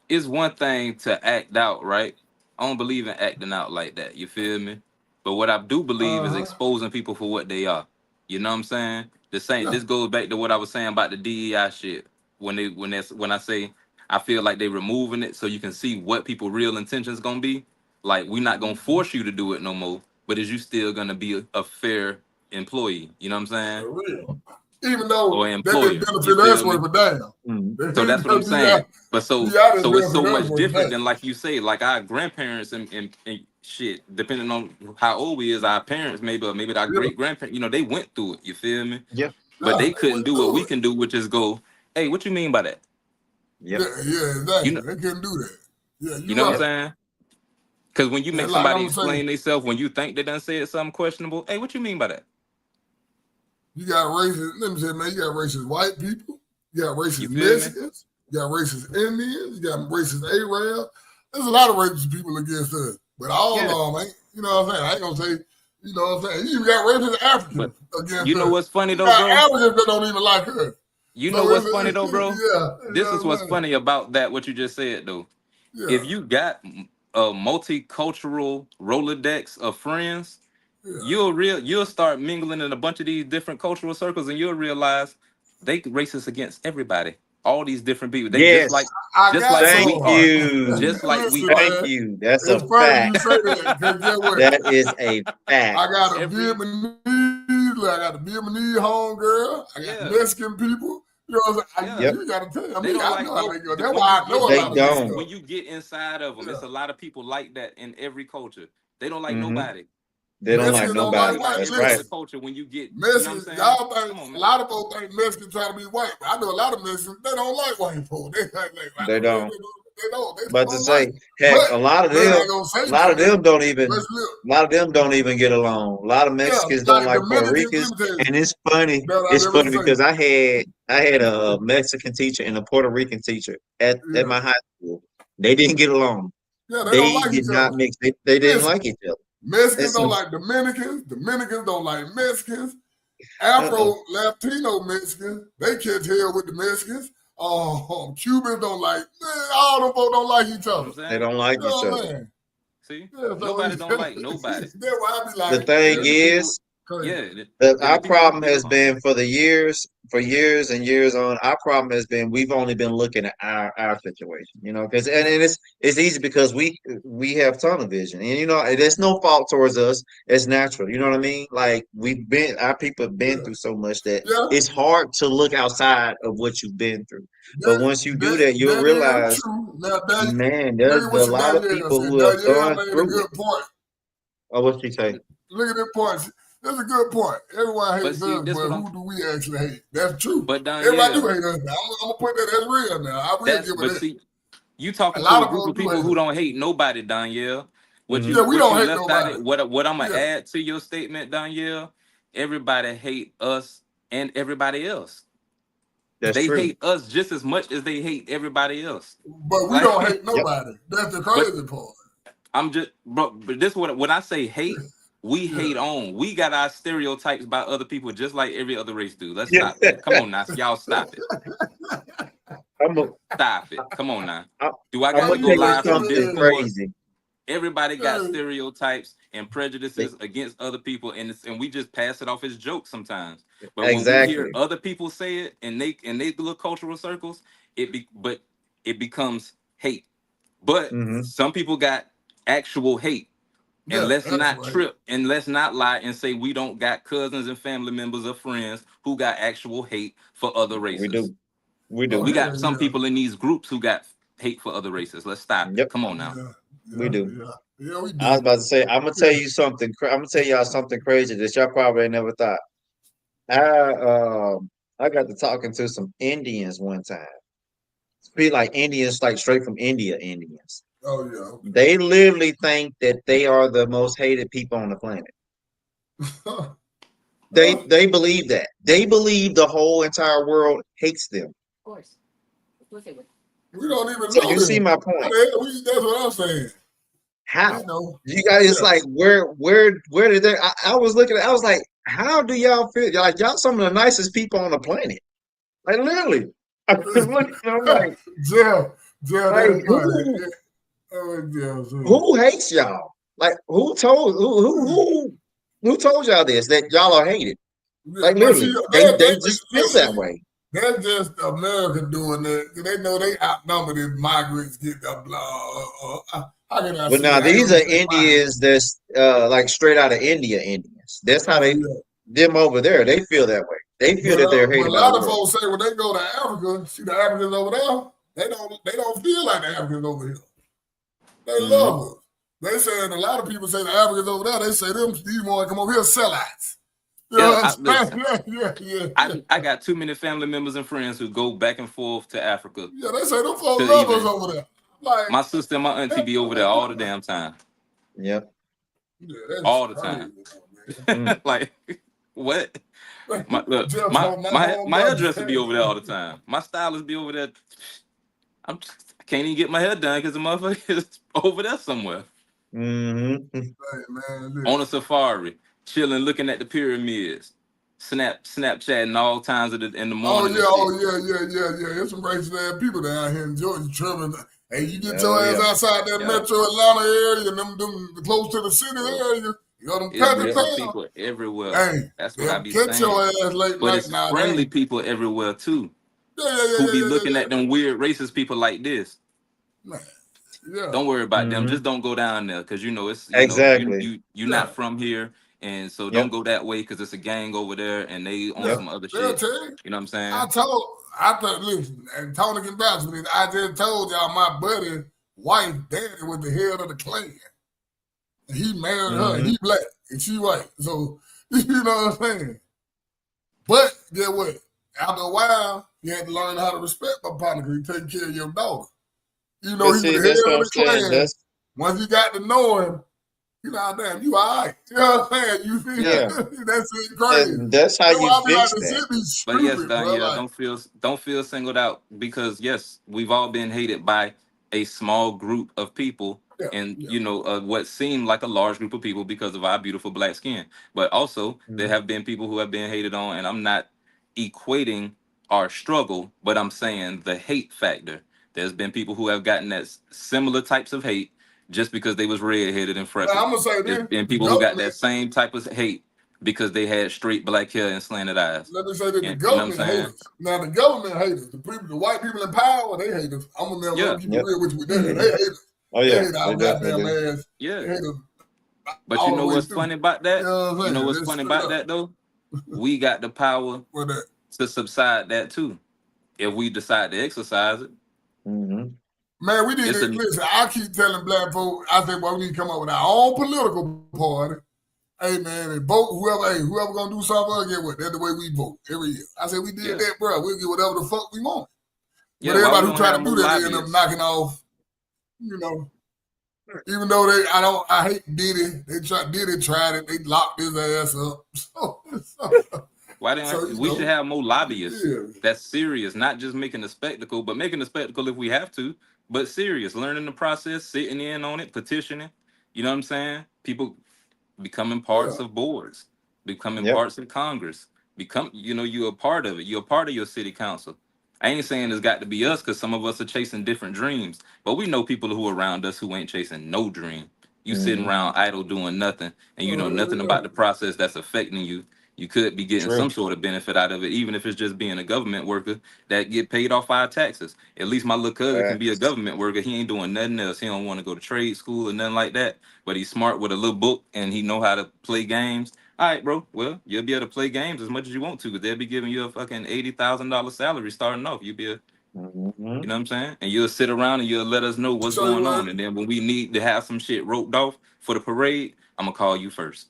it's one thing to act out, right? I don't believe in acting out like that. You feel me? But what I do believe is exposing people for what they are. You know what I'm saying? This goes back to what I was saying about the DEI shit. When I say I feel like they removing it so you can see what people's real intentions gonna be. Like, we're not gonna force you to do it no more, but is you still gonna be a fair employee? You know what I'm saying? For real. Even though or employer, they didn't benefit us with a damn. So that's what I'm saying. But so it's so much different than, like you say, like our grandparents and shit, depending on how old we is, our parents maybe our great grandparents, they went through it. You feel me? Yeah. But they couldn't do what we can do, which is go, hey, what you mean by that? Yep. Yeah, exactly. They couldn't do that. Yeah, you know what I'm saying? Because when you make somebody explain themselves, when you think they done said something questionable, hey, what you mean by that? You got racist, let me say, man, you got racist white people, you got racist Mexicans, you got racist Indians, you got racist Arab. There's a lot of racist people against us. But all of them ain't, you know what I'm saying? I ain't gonna say, you know what I'm saying? You even got racist Africans against us. You know what's funny though, bro? Africans that don't even like us. You So know what's funny though, bro? Yeah. This is what's funny about that. What you just said though. Yeah. If you got a multicultural Rolodex of friends, you'll start mingling in a bunch of these different cultural circles, and you'll realize they racist against everybody. All these different people. They Yes. we are. Just like we are. Thank you. That's it's a funny fact. you say that, because guess what? That is a fact. I got a Vietnamese homegirl. I got Mexican people. You know what I'm saying? You gotta tell me. I know how they go. That's why I know a lot of this stuff. When you get inside of them, it's a lot of people like that in every culture. They don't like nobody. They don't like nobody. That's right. Culture when you get Mexicans, y'all think a lot of folks think Mexicans try to be white. But I know a lot of Mexicans, they don't like white folks. They don't. They don't. But to say, heck, a lot of them don't even get along. A lot of Mexicans don't like Puerto Ricans, and it's funny. It's funny because I had a Mexican teacher and a Puerto Rican teacher at my high school. They didn't get along. Yeah, they did not mix. They didn't like each other. Mexicans don't like Dominicans. Dominicans don't like Mexicans. Afro-Latino Mexicans, they catch hell with the Mexicans. Cubans don't like, all them folks don't like each other. They don't like each other. See? Nobody don't like nobody. That's why I be like, the thing is, our problem has been for years and years on. Our problem has been we've only been looking at our situation, because and it's easy because we have tunnel vision, and there's no fault towards us. It's natural, you know what I mean? Like our people have been through so much that it's hard to look outside of what you've been through. But once you do that, you'll realize, man, there's a lot of people who have gone through it. Oh, what's she say? Look at that point. That's a good point. Everyone hates us, but who do we actually hate? That's true. But everybody do hate us now. I'm gonna put that as real now. I really give it that. You talking to a group of people who don't hate nobody, Danielle. We don't hate nobody. What I'm gonna add to your statement, Danielle? Everybody hate us and everybody else. They hate us just as much as they hate everybody else. But we don't hate nobody. That's the crazy part. I'm just, bro. But this when I say hate. We hate on. We got our stereotypes by other people just like every other race do. Let's stop that. Come on now. Y'all stop it. Stop it. Come on now. Do I got to go live from this crazy? Everybody got stereotypes and prejudices against other people, and we just pass it off as jokes sometimes. But when we hear other people say it and they little cultural circles, it becomes hate. But some people got actual hate. And let's not trip and let's not lie and say we don't got cousins and family members or friends who got actual hate for other races. We do. We got some people in these groups who got hate for other races. Let's stop. Come on now. We do. Yeah, we do. I was about to say, I'm gonna tell you something. I'm gonna tell y'all something crazy that y'all probably never thought. I got to talking to some Indians one time. Be like Indians, like straight from India Indians. Oh yeah. Okay. They literally think that they are the most hated people on the planet. They believe that. They believe the whole entire world hates them. Of course. We don't even know. So you see my point. That's what I'm saying. How? You guys, it's like where did they? I was looking at. I was like, how do y'all feel? Like y'all some of the nicest people on the planet. Like literally. I'm like, who hates y'all? Like who told y'all this that y'all are hated? Like literally, they just feel that way. That's just America doing that. They know they outnumber the migrants. Get the blah. But now these are Indians that's like straight out of India Indians. That's how them over there. They feel that way. They feel that they're hated. A lot of folks say when they go to Africa, see the Africans over there, they don't feel like the Africans over here. They love us. They say, and a lot of people say the Africans over there, they say these want to come over here sellouts. I got too many family members and friends who go back and forth to Africa. Yeah, they say them folks love us over there. Like, my sister and my auntie be over there all the damn time. Yep. Yeah, all the time. Like, what? My hairdresser be over there all the time. My stylist be over there. I can't even get my hair done because the motherfucker is over there somewhere. Mm-hmm. Hey, man, on a safari, chilling, looking at the pyramids. Snapchatting all times in the Oh morning. yeah. There's some racist ass people down here in Georgia, Trevor. Hey, you get your ass outside that metro Atlanta area, and them close to the city area. You know them country There's towns. people everywhere. Hey, That's what I be catch saying. your ass late But night it's now. friendly people everywhere too. Yeah. Who be looking at them weird racist people like this. Man, yeah. Don't worry about them. Just don't go down there because it's Exactly. you're not from here, and so don't go that way because it's a gang over there and they on some other shit. You know what I'm saying? I thought, listen, and Tony can vouch for this. I just told y'all my buddy wife daddy was the head of the clan. And he married her, and he black, and she white. So, you know what I'm saying? But get what? After a while, you had to learn how to respect my partner because he taking care of your daughter. You know, he was the head of the clan. Once you got to know him, you know, damn, you all right. You know what I'm saying? You feel that's it crazy. That's how you fix that. But yes, Danielle, don't feel singled out because yes, we've all been hated by a small group of people, and what seemed like a large group of people because of our beautiful black skin. But also, there have been people who have been hated on, and I'm not equating our struggle, but I'm saying the hate factor. There's been people who have gotten that similar types of hate just because they was redheaded and freckled. I'm gonna say this. There's been people who got that same type of hate because they had straight black hair and slanted eyes. Let me say that the government hates us. Now the government hates us. The white people in power, they hate us. I'm gonna never keep it real with you. They hate us. Oh yeah, they hate our goddamn ass. Yeah. They hate us. But you know what's funny about that? You know what's funny about that though? We got the power to subside that too, if we decide to exercise it. Man, we need to listen. I keep telling black folks, I think, well, we need to come up with our own political party. Hey man, and vote whoever gonna do something, get what? That's the way we vote every year. I said we did that, bro. We'll get whatever the fuck we want. But everybody who try to do that, they end up knocking off. You know, even though I hate Diddy. Diddy tried it. They locked his ass up. Why didn't we should have more lobbyists that's serious, not just making a spectacle, but making a spectacle if we have to, but serious, learning the process, sitting in on it, petitioning. You know what I'm saying? People becoming parts of boards, becoming parts of Congress. You're a part of it. You're a part of your city council. I ain't saying it's got to be us because some of us are chasing different dreams, but we know people who are around us who ain't chasing no dream. You sitting around idle doing nothing, and you know nothing about the process that's affecting you. You could be getting some sort of benefit out of it, even if it's just being a government worker that get paid off our taxes. At least my little cousin can be a government worker. He ain't doing nothing else. He don't want to go to trade school or nothing like that, but he's smart with a little book and he know how to play games. All right, bro. Well, you'll be able to play games as much as you want to, because they'll be giving you a fucking $80,000 salary starting off. You'll be you know what I'm saying? And you'll sit around and you'll let us know what's going on. And then when we need to have some shit roped off for the parade, I'm gonna call you first.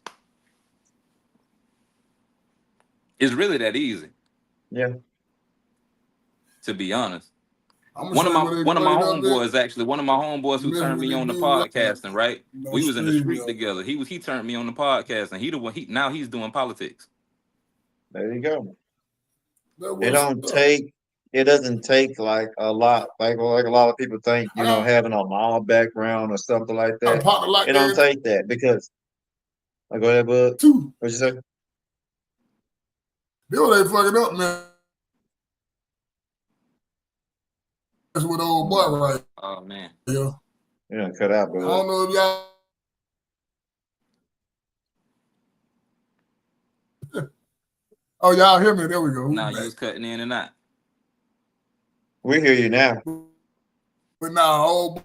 It's really that easy. Yeah. To be honest. One of my homeboys who turned me on to podcasting, right? We was in the street together. He turned me on to podcast, and now he's doing politics. There you go. It doesn't take like a lot, like a lot of people think, having a mall background or something like that. It don't take that because go ahead, bud. What you say? They fucking up, man. That's with old boy right. Oh man. Yeah. Yeah, cut out, bro. I don't know if y'all. Oh, y'all hear me? There we go. Nah, you was cutting in and out. We hear you now. But now, old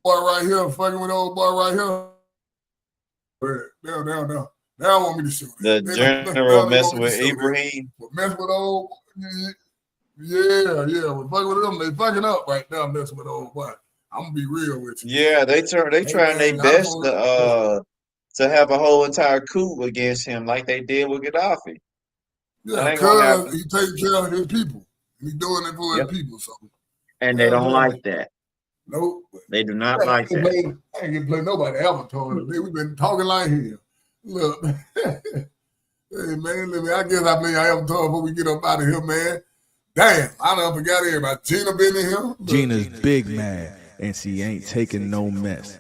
boy right here, fucking with old boy right here. Now they want me to shoot. The general messing with Ibrahim. Messing with old. Yeah. We're fucking with them. They fucking up right now, messing with old boy. I'm gonna be real with you. Yeah, they trying their best to have a whole entire coup against him, like they did with Gaddafi. Yeah, because he takes care of his people. He's doing it for his people. So. And they don't like that. Nope. They do not like that. I ain't gonna play nobody Avatar today. We've been talking like him. Look, hey man, I guess I play Avatar before we get up out of here, man. Damn, I done forgot everybody. Gina been in here. Gina's big mad, and she ain't taking no mess.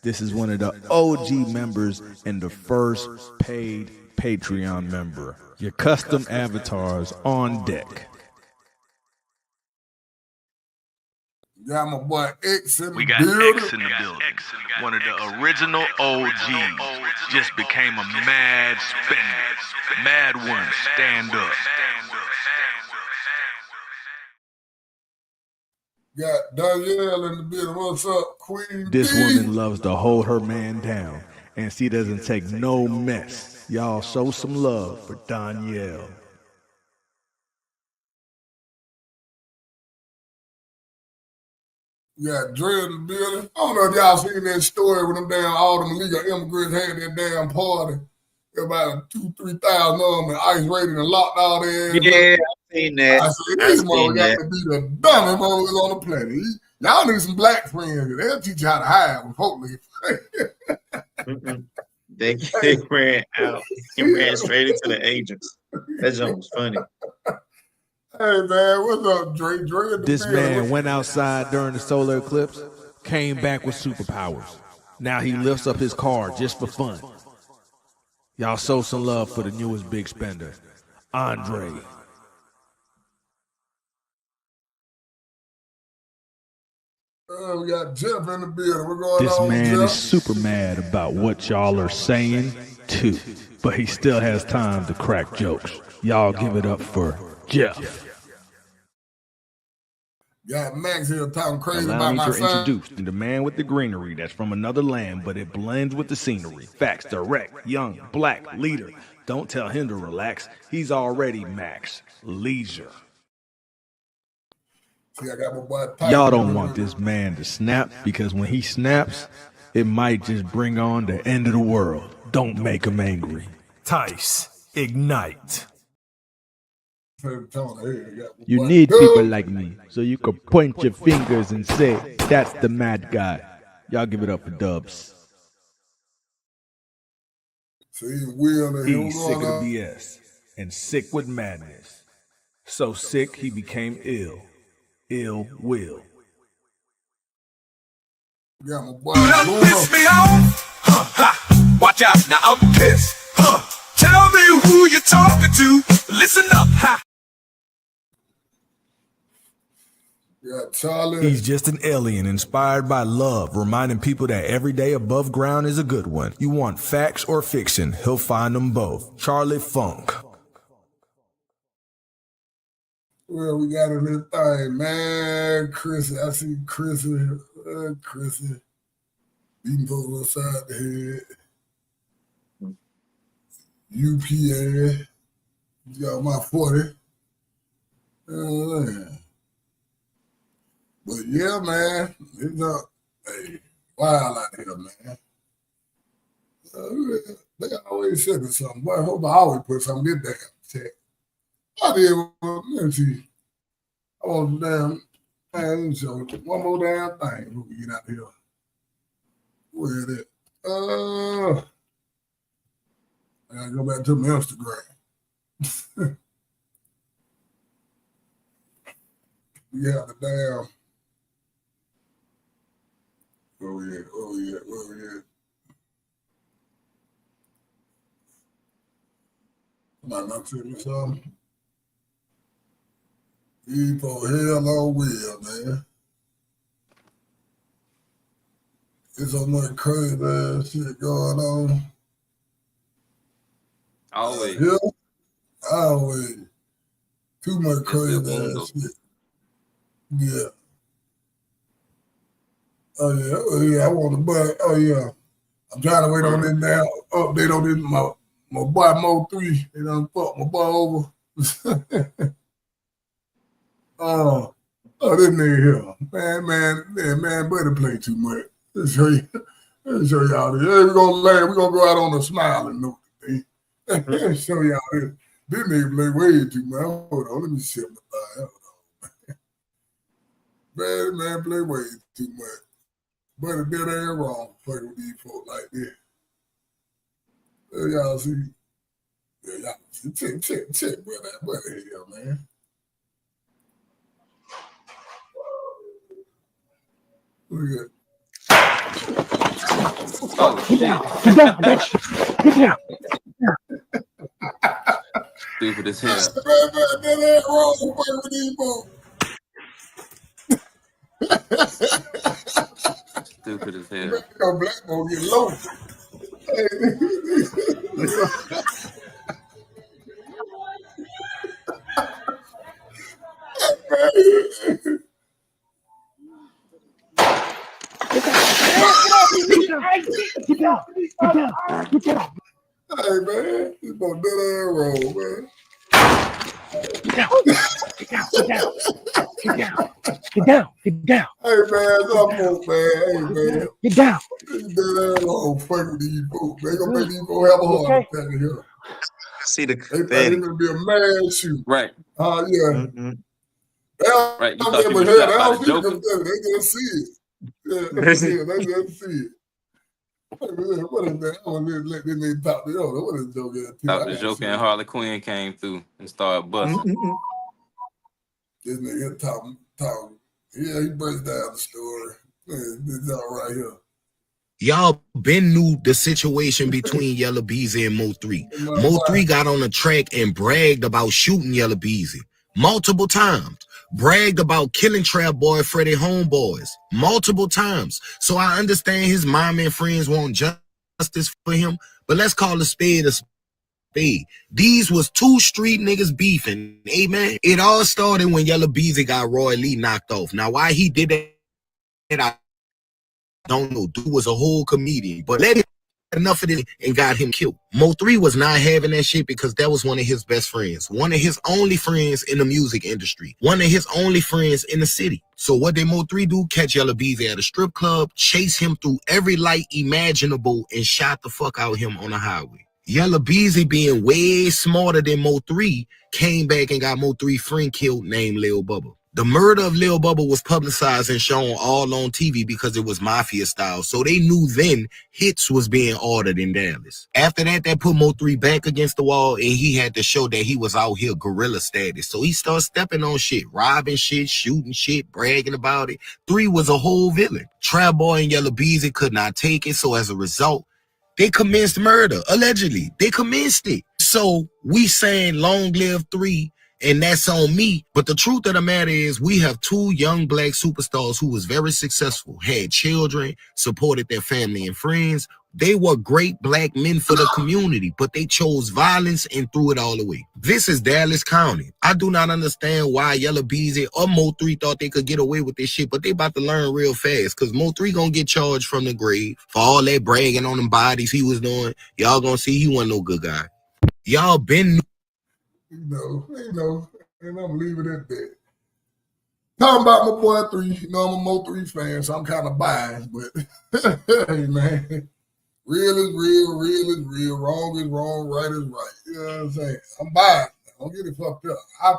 This is one of the OG members and the first paid Patreon member. Your custom avatars on deck. Got my boy X in the We got building. X in the building. One of the original OGs. Just became a mad spender. Mad one, stand up. Got Danielle in the building. What's up, Queen This B? woman loves to hold her man down, and she doesn't take no mess. Y'all show some love for Danielle. Yeah, Dre in the building. I don't know if y'all seen that story when them damn all them illegal immigrants had that damn party. About 2,000-3,000 of them and ice raided and locked all their ass. Yeah, I've seen that. I said, these motherfuckers got to be the dumbest motherfuckers on the planet. Y'all need some black friends. They'll teach you how to hide with folk They ran out and ran straight into the agents. That jump was funny. Hey man, what's up, Dre? This man went outside during the solar eclipse, came back with superpowers. Now he lifts up his car just for fun. Y'all show some love for the newest big spender, Andre. We got Jeff in the building. We're going This on, man Jeff. is super mad about what y'all are saying, too. But he still has time to crack jokes. Y'all give it up for Jeff. Got Max here talking crazy Allow about me my to son. introduce the man with the greenery that's from another land, but it blends with the scenery. Facts, direct, young, black, leader. Don't tell him to relax. He's already Max. Leisure. See, I got my boy Tyson. Y'all don't want this man to snap, because when he snaps, it might just bring on the end of the world. Don't make him angry. Tice, ignite. You need people like me, so you can point your fingers and say, that's the mad guy. Y'all give it up for Dubs. See, Will and him He's sick of going the on. BS and sick with madness. So sick he became ill. Ill will. Got my boy Don't piss me off. Ha. Watch out, now I'm pissed. Tell me who you're talking to. Listen up. Ha. Yeah, Charlie. He's just an alien inspired by love, reminding people that every day above ground is a good one. You want facts or fiction, he'll find them both. Charlie Funk. Well, we got in this thing, man. Chrissy, I see Chrissy. Chrissy. Beating folks upside the head. UPA. You got my 40. But yeah, man, it's wild out here, man. They always said something. Boy, I hope I always put something in there. Check. I did. Let me see. I want damn. Man, show one more damn thing. Before we get out here. Where is it? I gotta go back to my Instagram. Yeah, the damn. Where we at? Might not see me something. For hell on wheel, man. It's so much crazy ass shit going on. Always. Yeah, always. Too much crazy ass shit. Yeah. Oh yeah. I want to buy. Oh yeah. I'm trying to wait on this now. Update on this. My boy Mo 3. They done fucked my boy over. This nigga here. Man, buddy play too much. Let's show y'all this. Hey, we're gonna go out on a smiling note today. Let's show y'all this. This nigga play way too much. Hold on, let me set my thigh. Man, play way too much. But it did ain't wrong playing with these folks like this. Y'all see? Yeah, y'all see. Check where that buddy here, man. Look at Get down, bitch. Get down. Stupid as hell. That ain't wrong with these folks. Stupid as hell. Your black boy get low. Hey man, you gonna do that roll, man. Get down. Hey man, some folks, man. Hey man. Get down. You do that roll, fuck with these folks. They gonna make these folks have a heart attack in here. See the they think it's gonna be a mad shoot. Right. Yeah. Right. You thought you were shot by the Joker? They just see it. Yeah, they just see it. What is that? I want to let them nigga talk to you. What is Joker? Thought the Joker and Harley Quinn came through and started busting. This nigga talking. Yeah, he breaks down the story. Man, this all right here. Y'all been knew the situation between Yella Beezy and Mo 3. Mo 3 got on the track and bragged about shooting Yella Beezy multiple times. Bragged about killing Trap Boy Freddie Homeboys multiple times. So I understand his mom and friends want justice for him, but let's call a spade a spade. These was two street niggas beefing, amen. It all started when Yella Beezy got Roy Lee knocked off. Now why he did that, I don't know. Dude was a whole comedian, but let him enough of it and got him killed. Mo 3 was not having that shit because that was one of his best friends, one of his only friends in the music industry, one of his only friends in the city. So what did Mo 3 do? Catch Yella Beezy at a strip club, chase him through every light imaginable, and shot the fuck out of him on the highway. Yella Beezy, being way smarter than Mo 3, came back and got Mo 3 friend killed named Lil Bubba. The murder of Lil Bubba was publicized and shown all on TV because it was mafia style. So they knew then hits was being ordered in Dallas. After that, that put Mo 3 back against the wall, and he had to show that he was out here guerrilla status. So he started stepping on shit, robbing shit, shooting shit, bragging about it. 3 was a whole villain. Trap Boy and Yella Beezy could not take it. So as a result, they commenced murder. Allegedly, they commenced it. So we saying long live 3. And that's on me. But the truth of the matter is we have two young black superstars who was very successful, had children, supported their family and friends. They were great black men for the community, but they chose violence and threw it all away. This is Dallas County. I do not understand why Yella Beezy or Mo 3 thought they could get away with this shit, but they about to learn real fast because Mo 3 gonna get charged from the grave for all that bragging on them bodies he was doing. Y'all gonna see he wasn't no good guy. Y'all been... And I'm leaving it at that. Talking about my boy 3, I'm a Mo 3 fan, so I'm kind of biased, but hey, man, real is real, real is real, wrong is wrong, right is right. You know what I'm saying? I'm biased. Don't get it fucked up. I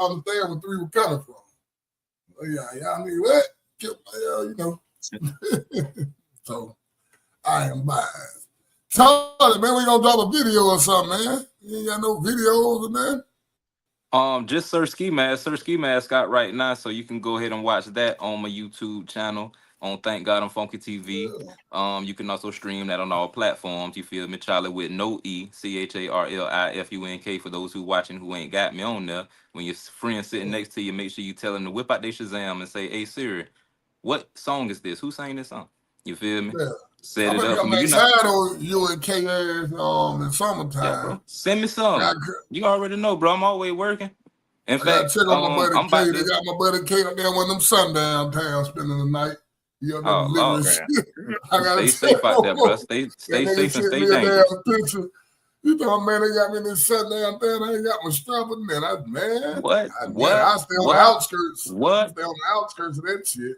understand where 3 was coming from. But y'all need what? So I am biased. Charlie, man, we gonna drop a video or something, man. You ain't got no videos, man. Just search Ski Mask. Search Ski Mask out right now, so you can go ahead and watch that on my YouTube channel on Thank God I'm Funky TV. You can also stream that on all platforms. You feel me, Charlie, with no E, CHARLIFUNK. For those who watching who ain't got me on there, when your friend sitting next to you, make sure you tell them to whip out their Shazam and say, "Hey Siri, what song is this? Who sang this song?" You feel me? Yeah. Set it up. I'm excited on you and K ass in summertime. Yeah, bro. Send me some. You already know, bro. I'm always working. In fact, check on my buddy K. They got my buddy K up there one of them sundown towns spending the night. Oh, Lord. Stay safe out there, bro. Stay safe and stay dangerous. You know, man, they got me in this sundown town. I ain't got my strap in there. Man, what? I stay on the outskirts. What? I stay on the outskirts of that shit.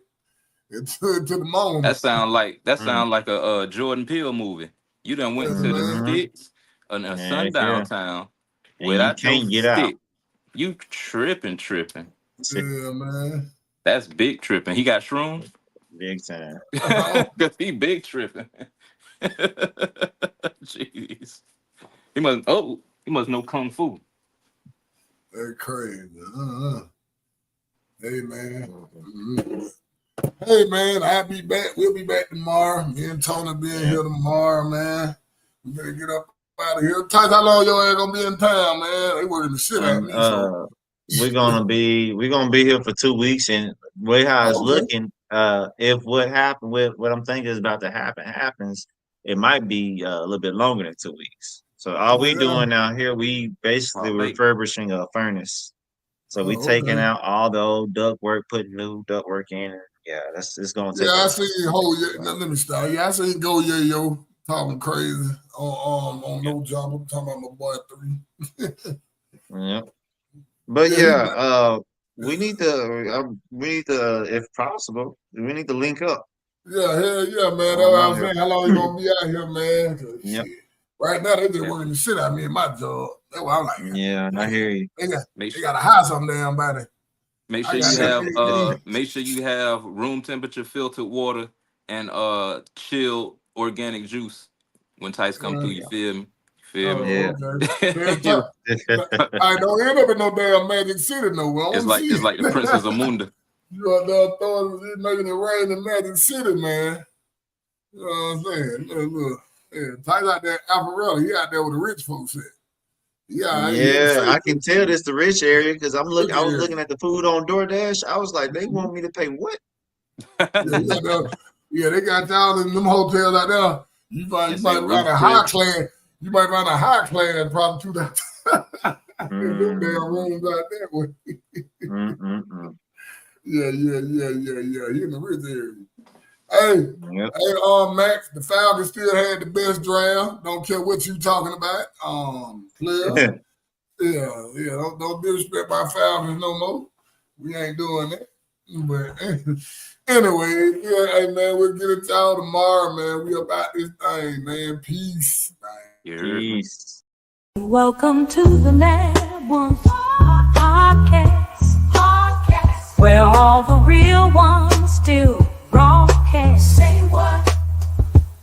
It's to the moment. That sound like a Jordan Peele movie. You done went to the sticks in a sundown town without no stick. You tripping. Yeah, man. That's big tripping. He got shrooms? Big time. Because he big tripping. Jeez. He must know Kung Fu. That's crazy. Hey, man. Hey, man, I'll be back. We'll be back tomorrow. Me and Tony being here tomorrow, man. We better get up out of here. Tight, how long your ass gonna be in town, man? They working the shit out of me. So. We're gonna be here for 2 weeks, and way how it's looking, if what happened with what I'm thinking is about to happen happens, it might be a little bit longer than 2 weeks. So all we doing out here, we basically refurbishing a furnace. So we taking out all the old ductwork, putting new ductwork in. Yeah, it's gonna take. Yeah, I see let me stop. Yeah, I see Go Yo talking crazy on No Job. I'm talking about my boy 3. Yep. But we need to, if possible, we need to link up. Yeah, hell yeah, man. That's what I was saying. How long you gonna be out here, man? Yep. Right now, they just working the shit out of me in my job. That's what I'm like. Yeah, I hear you. They got to hire some damn body. Make sure you have room temperature filtered water and chilled organic juice when Tice come through. You feel me? Yeah. I don't end up in no damn Magic City nowhere. It's like the Princess Amunda. You out there throwing, making it rain in Magic City, man. You know what I'm saying? Look. Yeah, Tice out there, Alpharetta. He out there with the rich folks at. Yeah, I can tell this the rich area because I was looking at the food on DoorDash. I was like, they want me to pay what? Yeah, they got y'all in them hotels out there. You might run a high class. You might run a high class prostitute out there. Them damn rooms out there. Yeah. He in the rich area. Hey, Max, the Falcons still had the best draft. Don't care what you talking about. Player. Yeah. Don't disrespect my Falcons no more. We ain't doing that. But anyway, hey man, we'll get it y'all tomorrow, man. We about this thing, man. Peace. Peace. Welcome to the Lab One podcast, where all the real ones still broadcast. Say what?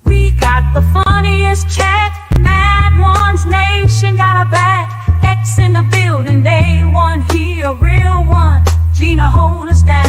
We got the funniest chat. Mad Ones Nation got a back. X in the building, they one here, a real one. Gina hold us down.